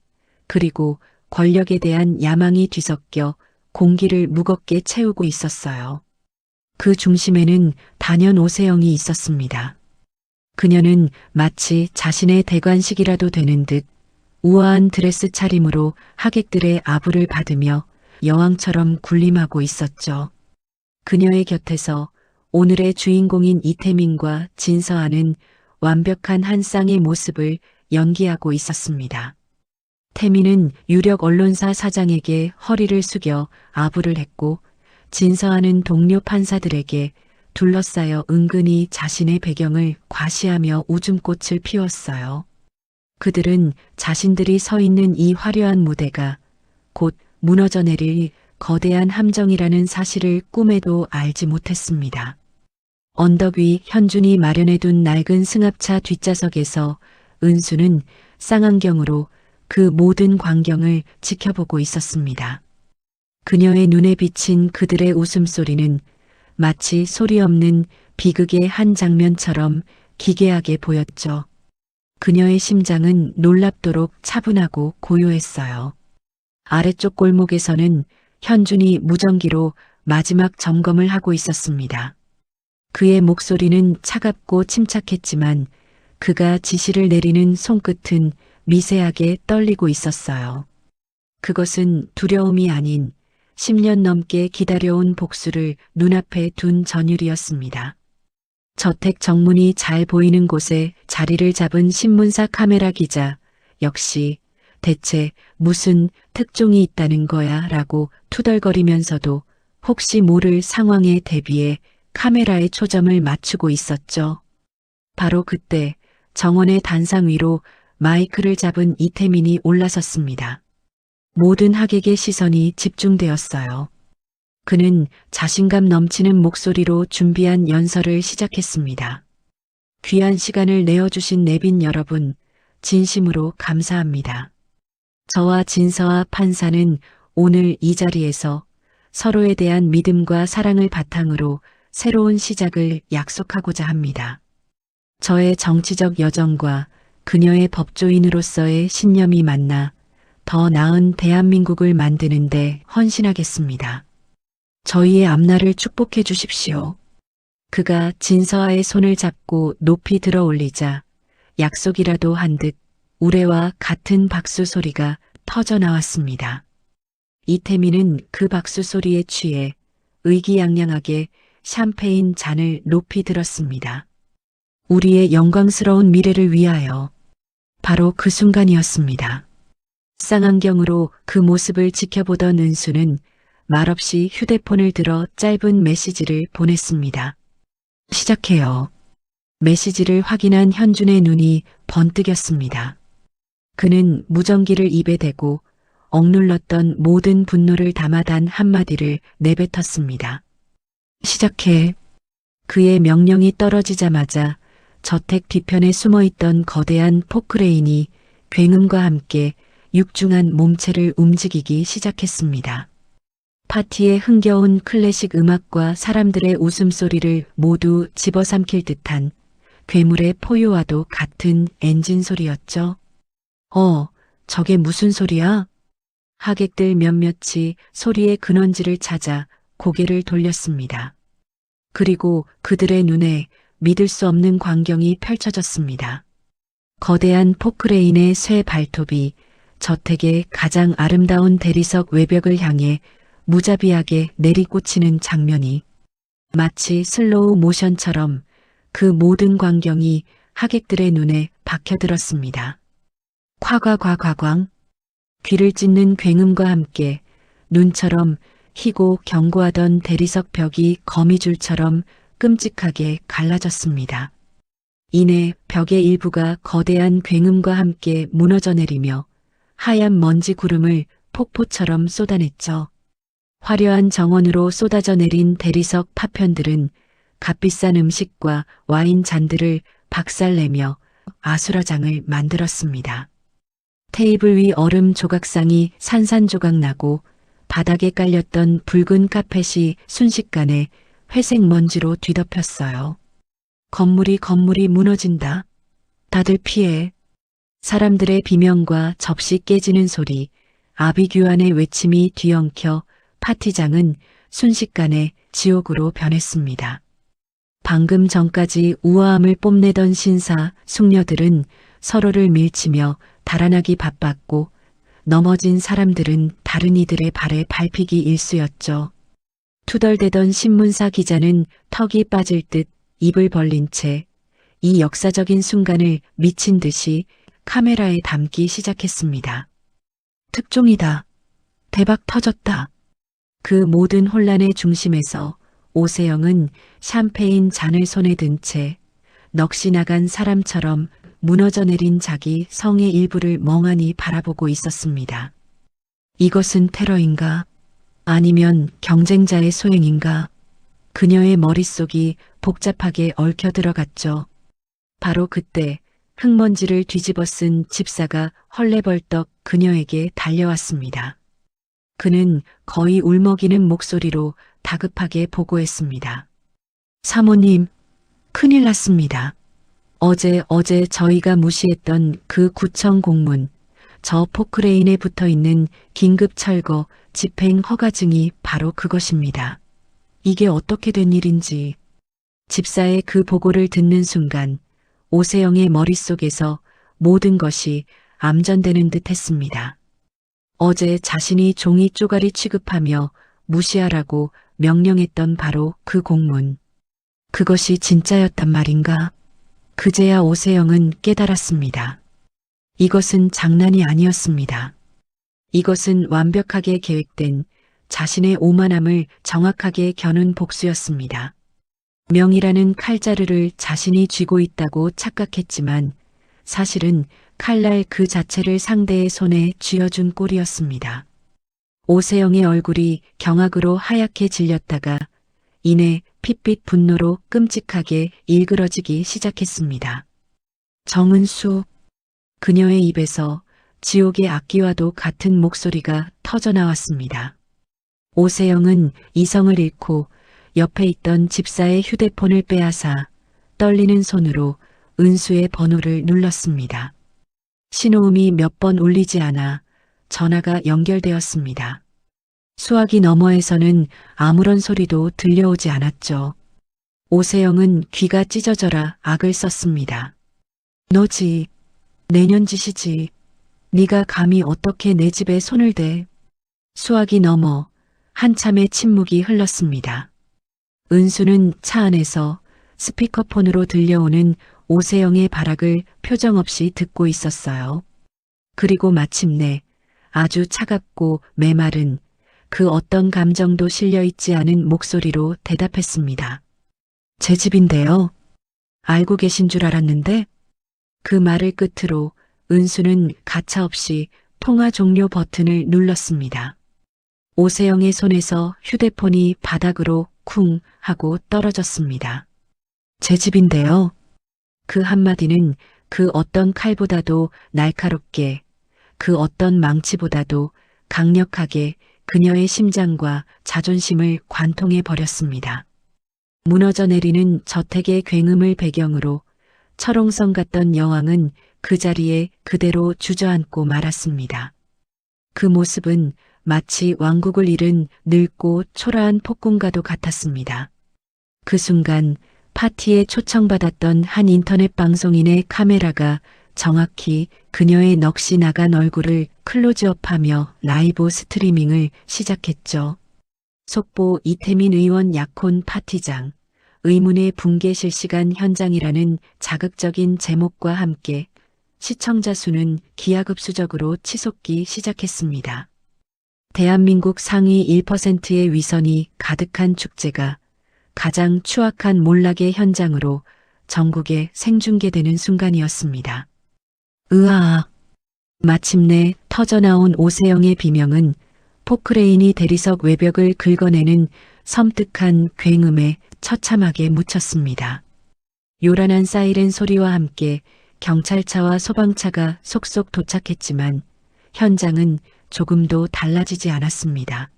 그리고 권력에 대한 야망이 뒤섞여 공기를 무겁게 채우고 있었어요. 그 중심에는 단연 오세영이 있었습니다. 그녀는 마치 자신의 대관식이라도 되는 듯 우아한 드레스 차림으로 하객들의 아부를 받으며 여왕처럼 군림하고 있었죠. 그녀의 곁에서 오늘의 주인공인 이태민과 진서아는 완벽한 한 쌍의 모습을 연기하고 있었습니다. 태민은 유력 언론사 사장에게 허리를 숙여 아부를 했고, 진서아는 동료 판사들에게 둘러싸여 은근히 자신의 배경을 과시하며 웃음꽃을 피웠어요. 그들은 자신들이 서 있는 이 화려한 무대가 곧 무너져 내릴 거대한 함정이라는 사실을 꿈에도 알지 못했습니다. 언덕 위 현준이 마련해둔 낡은 승합차 뒷좌석에서 은수는 쌍안경으로 그 모든 광경을 지켜보고 있었습니다. 그녀의 눈에 비친 그들의 웃음소리는 마치 소리 없는 비극의 한 장면처럼 기괴하게 보였죠. 그녀의 심장은 놀랍도록 차분하고 고요했어요. 아래쪽 골목에서는 현준이 무전기로 마지막 점검을 하고 있었습니다. 그의 목소리는 차갑고 침착했지만 그가 지시를 내리는 손끝은 미세하게 떨리고 있었어요. 그것은 두려움이 아닌 10년 넘게 기다려온 복수를 눈앞에 둔 전율이었습니다. 저택 정문이 잘 보이는 곳에 자리를 잡은 신문사 카메라 기자 역시 대체 무슨 특종이 있다는 거야 라고 투덜거리면서도 혹시 모를 상황에 대비해 카메라에 초점을 맞추고 있었죠. 바로 그때 정원의 단상 위로 마이크를 잡은 이태민이 올라섰습니다. 모든 하객의 시선이 집중되었어요. 그는 자신감 넘치는 목소리로 준비한 연설을 시작했습니다. 귀한 시간을 내어주신 내빈 여러분, 진심으로 감사합니다. 저와 진서와 판사는 오늘 이 자리에서 서로에 대한 믿음과 사랑을 바탕으로 새로운 시작을 약속하고자 합니다. 저의 정치적 여정과 그녀의 법조인으로서의 신념이 만나 더 나은 대한민국을 만드는데 헌신하겠습니다. 저희의 앞날을 축복해 주십시오. 그가 진서아의 손을 잡고 높이 들어 올리자 약속이라도 한 듯 우레와 같은 박수 소리가 터져 나왔습니다. 이태민은 그 박수 소리에 취해 의기양양하게 샴페인 잔을 높이 들었습니다. 우리의 영광스러운 미래를 위하여. 바로 그 순간이었습니다. 쌍안경으로 그 모습을 지켜보던 은수는 말없이 휴대폰을 들어 짧은 메시지를 보냈습니다. 시작해요. 메시지를 확인한 현준의 눈이 번뜩였습니다. 그는 무전기를 입에 대고 억눌렀던 모든 분노를 담아 단 한마디를 내뱉었습니다. 시작해. 그의 명령이 떨어지자마자 저택 뒤편에 숨어있던 거대한 포크레인이 굉음과 함께 육중한 몸체를 움직이기 시작했습니다. 파티에 흥겨운 클래식 음악과 사람들의 웃음소리를 모두 집어삼킬 듯한 괴물의 포효와도 같은 엔진 소리였죠. 저게 무슨 소리야? 하객들 몇몇이 소리의 근원지를 찾아 고개를 돌렸습니다. 그리고 그들의 눈에 믿을 수 없는 광경이 펼쳐졌습니다. 거대한 포크레인의 쇠 발톱이 저택의 가장 아름다운 대리석 외벽을 향해 무자비하게 내리꽂히는 장면이 마치 슬로우 모션처럼 그 모든 광경이 하객들의 눈에 박혀들었습니다. 夸夸夸夸광. 귀를 찢는 굉음과 함께 눈처럼 희고 견고하던 대리석 벽이 거미줄처럼 끔찍하게 갈라졌습니다. 이내 벽의 일부가 거대한 굉음과 함께 무너져 내리며 하얀 먼지 구름을 폭포처럼 쏟아냈죠. 화려한 정원으로 쏟아져 내린 대리석 파편들은 값비싼 음식과 와인 잔들을 박살내며 아수라장을 만들었습니다. 테이블 위 얼음 조각상이 산산조각 나고 바닥에 깔렸던 붉은 카펫이 순식간에 회색 먼지로 뒤덮였어요. 건물이 무너진다. 다들 피해. 사람들의 비명과 접시 깨지는 소리, 아비규환의 외침이 뒤엉켜 파티장은 순식간에 지옥으로 변했습니다. 방금 전까지 우아함을 뽐내던 신사, 숙녀들은 서로를 밀치며 달아나기 바빴고 넘어진 사람들은 다른 이들의 발에 밟히기 일쑤였죠. 투덜대던 신문사 기자는 턱이 빠질 듯 입을 벌린 채 이 역사적인 순간을 미친 듯이 카메라에 담기 시작했습니다. 특종이다. 대박 터졌다. 그 모든 혼란의 중심에서 오세영은 샴페인 잔을 손에 든 채 넋이 나간 사람처럼 무너져 내린 자기 성의 일부를 멍하니 바라보고 있었습니다. 이것은 테러인가? 아니면 경쟁자의 소행인가? 그녀의 머릿속이 복잡하게 얽혀 들어갔죠. 바로 그때 흙먼지를 뒤집어 쓴 집사가 헐레벌떡 그녀에게 달려왔습니다. 그는 거의 울먹이는 목소리로 다급하게 보고했습니다. 사모님, 큰일 났습니다. 어제 저희가 무시했던 그 구청 공문, 저 포크레인에 붙어 있는 긴급 철거 집행 허가증이 바로 그것입니다. 이게 어떻게 된 일인지. 집사의 그 보고를 듣는 순간 오세영의 머릿속에서 모든 것이 암전되는 듯 했습니다. 어제 자신이 종이 쪼가리 취급하며 무시하라고 명령했던 바로 그 공문. 그것이 진짜였단 말인가? 그제야 오세영은 깨달았습니다. 이것은 장난이 아니었습니다. 이것은 완벽하게 계획된 자신의 오만함을 정확하게 겨눈 복수였습니다. 명이라는 칼자루를 자신이 쥐고 있다고 착각했지만 사실은 칼날 그 자체를 상대의 손에 쥐어준 꼴이었습니다. 오세영의 얼굴이 경악으로 하얗게 질렸다가 이내 핏빛 분노로 끔찍하게 일그러지기 시작했습니다. 정은수, 그녀의 입에서 지옥의 악기와도 같은 목소리가 터져나왔습니다. 오세영은 이성을 잃고 옆에 있던 집사의 휴대폰을 빼앗아 떨리는 손으로 은수의 번호를 눌렀습니다. 신호음이 몇 번 울리지 않아 전화가 연결되었습니다. 수화기 너머에서는 아무런 소리도 들려오지 않았죠. 오세영은 귀가 찢어져라 악을 썼습니다. 너지, 내년짓이지. 네가 감히 어떻게 내 집에 손을 대. 수화기 너머 한참의 침묵이 흘렀습니다. 은수는 차 안에서 스피커폰으로 들려오는 오세영의 발악을 표정없이 듣고 있었어요. 그리고 마침내 아주 차갑고 메마른 그 어떤 감정도 실려있지 않은 목소리로 대답했습니다. 제 집인데요. 알고 계신 줄 알았는데. 그 말을 끝으로 은수는 가차없이 통화 종료 버튼을 눌렀습니다. 오세영의 손에서 휴대폰이 바닥으로 쿵 하고 떨어졌습니다. 제 집인데요. 그 한마디는 그 어떤 칼보다도 날카롭게, 그 어떤 망치보다도 강력하게 그녀의 심장과 자존심을 관통해 버렸습니다. 무너져 내리는 저택의 굉음을 배경으로 철옹성 같던 여왕은 그 자리에 그대로 주저앉고 말았습니다. 그 모습은 마치 왕국을 잃은 늙고 초라한 폭군과도 같았습니다. 그 순간 파티에 초청받았던 한 인터넷 방송인의 카메라가 정확히 그녀의 넋이 나간 얼굴을 클로즈업하며 라이브 스트리밍을 시작했죠. 속보 이태민 의원 약혼 파티장, 의문의 붕괴 실시간 현장이라는 자극적인 제목과 함께 시청자 수는 기하급수적으로 치솟기 시작했습니다. 대한민국 상위 1%의 위선이 가득한 축제가 가장 추악한 몰락의 현장으로 전국에 생중계되는 순간이었습니다. 으아! 마침내 터져나온 오세영의 비명은 포크레인이 대리석 외벽을 긁어내는 섬뜩한 굉음에 처참하게 묻혔습니다. 요란한 사이렌 소리와 함께 경찰차와 소방차가 속속 도착했지만 현장은 조금도 달라지지 않았습니다.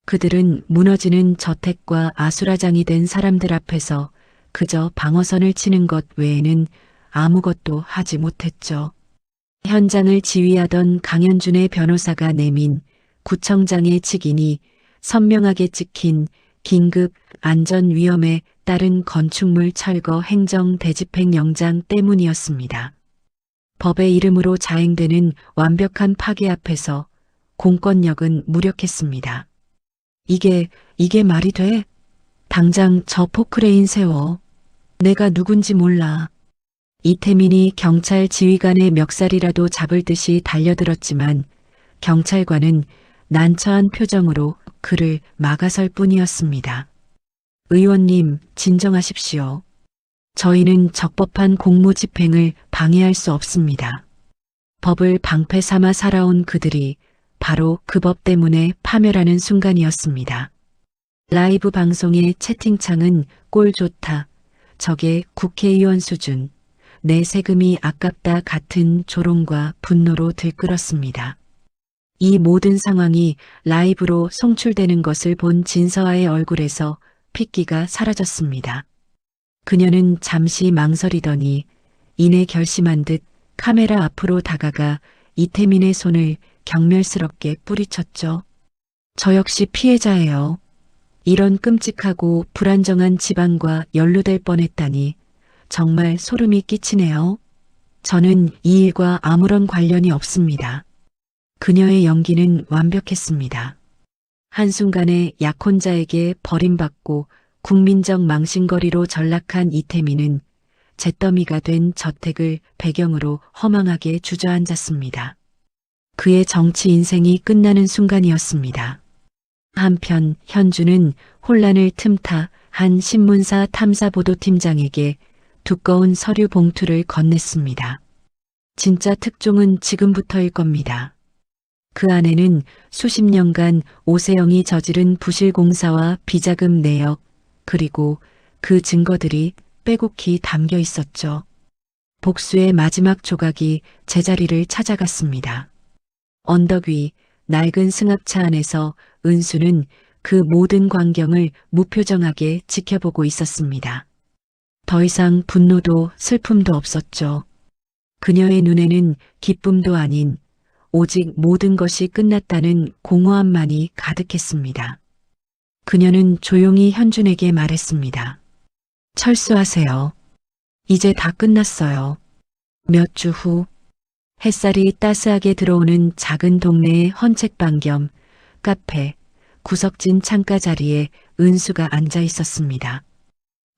그들은 무너지는 저택과 아수라장이 된 사람들 앞에서 그저 방어선을 치는 것 외에는 아무것도 하지 못했죠. 현장을 지휘하던 강현준의 변호사가 내민 구청장의 직인이 선명하게 찍힌 긴급 안전위험에 따른 건축물 철거 행정 대집행 영장 때문이었습니다. 법의 이름으로 자행되는 완벽한 파괴 앞에서 공권력은 무력했습니다. 이게 말이 돼? 당장 저 포크레인 세워. 내가 누군지 몰라. 이태민이 경찰 지휘관의 멱살이라도 잡을 듯이 달려들었지만 경찰관은 난처한 표정으로 그를 막아설 뿐이었습니다. 의원님, 진정하십시오. 저희는 적법한 공무 집행을 방해할 수 없습니다. 법을 방패 삼아 살아온 그들이 바로 그 법 때문에 파멸하는 순간이었습니다. 라이브 방송의 채팅창은 꼴 좋다. 저게 국회의원 수준. 내 세금이 아깝다 같은 조롱과 분노로 들끓었습니다. 이 모든 상황이 라이브로 송출되는 것을 본 진서아의 얼굴에서 핏기가 사라졌습니다. 그녀는 잠시 망설이더니 이내 결심한 듯 카메라 앞으로 다가가 이태민의 손을 경멸스럽게 뿌리쳤죠. 저 역시 피해자예요. 이런 끔찍하고 불안정한 집안과 연루될 뻔했다니 정말 소름이 끼치네요. 저는 이 일과 아무런 관련이 없습니다. 그녀의 연기는 완벽했습니다. 한순간에 약혼자에게 버림받고 국민적 망신거리로 전락한 이태민은 잿더미가 된 저택을 배경으로 허망하게 주저앉았습니다. 그의 정치 인생이 끝나는 순간이었습니다. 한편 현주는 혼란을 틈타 한 신문사 탐사보도팀장에게 두꺼운 서류 봉투를 건넸습니다. 진짜 특종은 지금부터일 겁니다. 그 안에는 수십 년간 오세영이 저지른 부실공사와 비자금 내역, 그리고 그 증거들이 빼곡히 담겨 있었죠. 복수의 마지막 조각이 제자리를 찾아갔습니다. 언덕 위 낡은 승합차 안에서 은수는 그 모든 광경을 무표정하게 지켜보고 있었습니다. 더 이상 분노도 슬픔도 없었죠. 그녀의 눈에는 기쁨도 아닌 오직 모든 것이 끝났다는 공허함만이 가득했습니다. 그녀는 조용히 현준에게 말했습니다. 철수하세요. 이제 다 끝났어요. 몇 주 후 햇살이 따스하게 들어오는 작은 동네의 헌책방 겸 카페, 구석진 창가 자리에 은수가 앉아 있었습니다.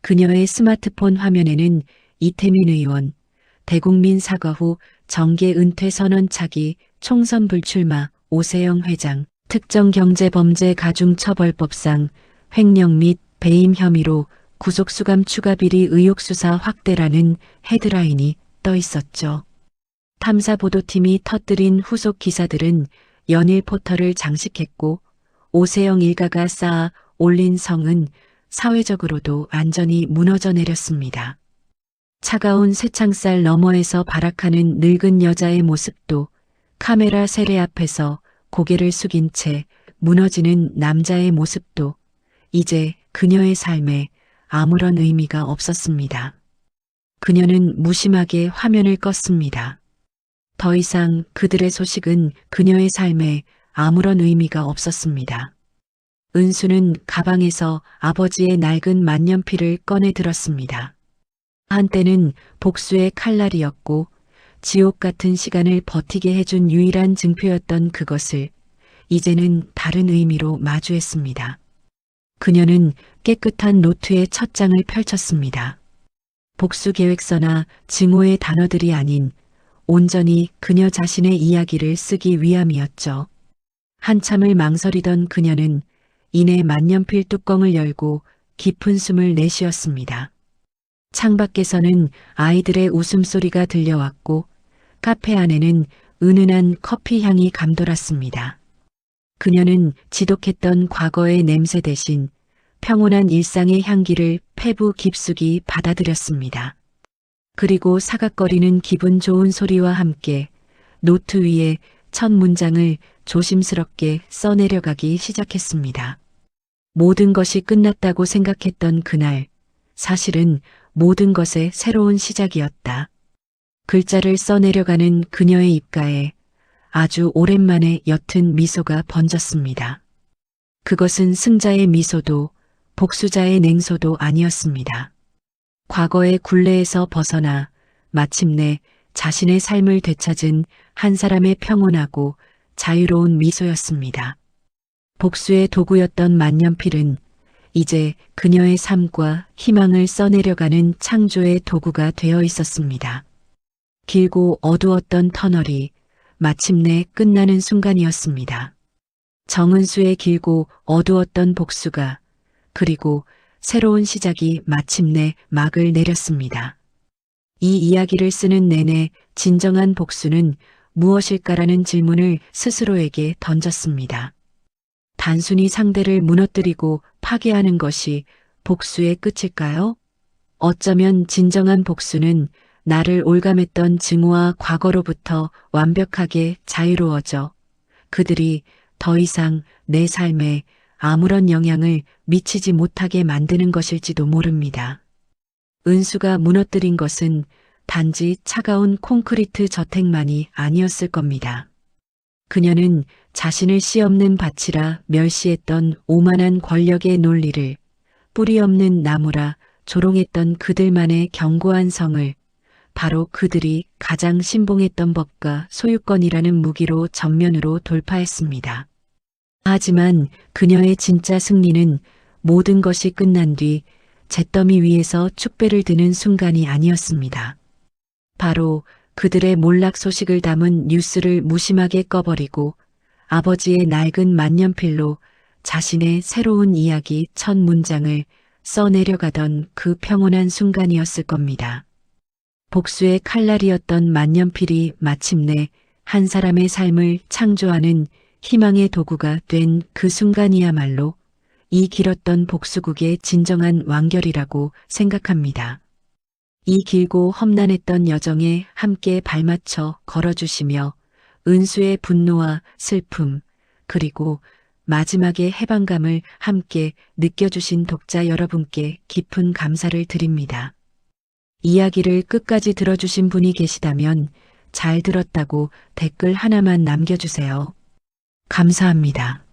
그녀의 스마트폰 화면에는 이태민 의원, 대국민 사과 후 정계 은퇴 선언 차기, 총선 불출마, 오세영 회장, 특정경제범죄 가중처벌법상 횡령 및 배임 혐의로 구속수감 추가 비리 의혹 수사 확대라는 헤드라인이 떠 있었죠. 탐사보도팀이 터뜨린 후속 기사들은 연일 포털을 장식했고 오세영 일가가 쌓아 올린 성은 사회적으로도 완전히 무너져 내렸습니다. 차가운 쇠창살 너머에서 발악하는 늙은 여자의 모습도, 카메라 세례 앞에서 고개를 숙인 채 무너지는 남자의 모습도 이제 그녀의 삶에 아무런 의미가 없었습니다. 그녀는 무심하게 화면을 껐습니다. 더 이상 그들의 소식은 그녀의 삶에 아무런 의미가 없었습니다. 은수는 가방에서 아버지의 낡은 만년필을 꺼내 들었습니다. 한때는 복수의 칼날이었고 지옥 같은 시간을 버티게 해준 유일한 증표였던 그것을 이제는 다른 의미로 마주했습니다. 그녀는 깨끗한 노트의 첫 장을 펼쳤습니다. 복수 계획서나 증오의 단어들이 아닌 온전히 그녀 자신의 이야기를 쓰기 위함이었죠. 한참을 망설이던 그녀는 이내 만년필 뚜껑을 열고 깊은 숨을 내쉬었습니다. 창밖에서는 아이들의 웃음소리가 들려왔고 카페 안에는 은은한 커피 향이 감돌았습니다. 그녀는 지독했던 과거의 냄새 대신 평온한 일상의 향기를 폐부 깊숙이 받아들였습니다. 그리고 사각거리는 기분 좋은 소리와 함께 노트 위에 첫 문장을 조심스럽게 써내려가기 시작했습니다. 모든 것이 끝났다고 생각했던 그날, 사실은 모든 것의 새로운 시작이었다. 글자를 써내려가는 그녀의 입가에 아주 오랜만에 옅은 미소가 번졌습니다. 그것은 승자의 미소도 복수자의 냉소도 아니었습니다. 과거의 굴레에서 벗어나 마침내 자신의 삶을 되찾은 한 사람의 평온하고 자유로운 미소였습니다. 복수의 도구였던 만년필은 이제 그녀의 삶과 희망을 써내려가는 창조의 도구가 되어 있었습니다. 길고 어두웠던 터널이 마침내 끝나는 순간이었습니다. 정은수의 길고 어두웠던 복수가 그리고 새로운 시작이 마침내 막을 내렸습니다. 이 이야기를 쓰는 내내 진정한 복수는 무엇일까라는 질문을 스스로에게 던졌습니다. 단순히 상대를 무너뜨리고 파괴하는 것이 복수의 끝일까요? 어쩌면 진정한 복수는 나를 올감했던 증오와 과거로부터 완벽하게 자유로워져 그들이 더 이상 내 삶에 아무런 영향을 미치지 못하게 만드는 것일지도 모릅니다. 은수가 무너뜨린 것은 단지 차가운 콘크리트 저택만이 아니었을 겁니다. 그녀는 자신을 씨없는 밭이라 멸시했던 오만한 권력의 논리를, 뿌리 없는 나무라 조롱했던 그들만의 견고한 성을 바로 그들이 가장 신봉했던 법과 소유권이라는 무기로 전면으로 돌파했습니다. 하지만 그녀의 진짜 승리는 모든 것이 끝난 뒤 잿더미 위에서 축배를 드는 순간이 아니었습니다. 바로 그들의 몰락 소식을 담은 뉴스를 무심하게 꺼버리고 아버지의 낡은 만년필로 자신의 새로운 이야기 첫 문장을 써내려가던 그 평온한 순간이었을 겁니다. 복수의 칼날이었던 만년필이 마침내 한 사람의 삶을 창조하는 희망의 도구가 된 그 순간이야말로 이 길었던 복수극의 진정한 완결이라고 생각합니다. 이 길고 험난했던 여정에 함께 발맞춰 걸어주시며 은수의 분노와 슬픔, 그리고 마지막의 해방감을 함께 느껴주신 독자 여러분께 깊은 감사를 드립니다. 이야기를 끝까지 들어주신 분이 계시다면 잘 들었다고 댓글 하나만 남겨주세요. 감사합니다.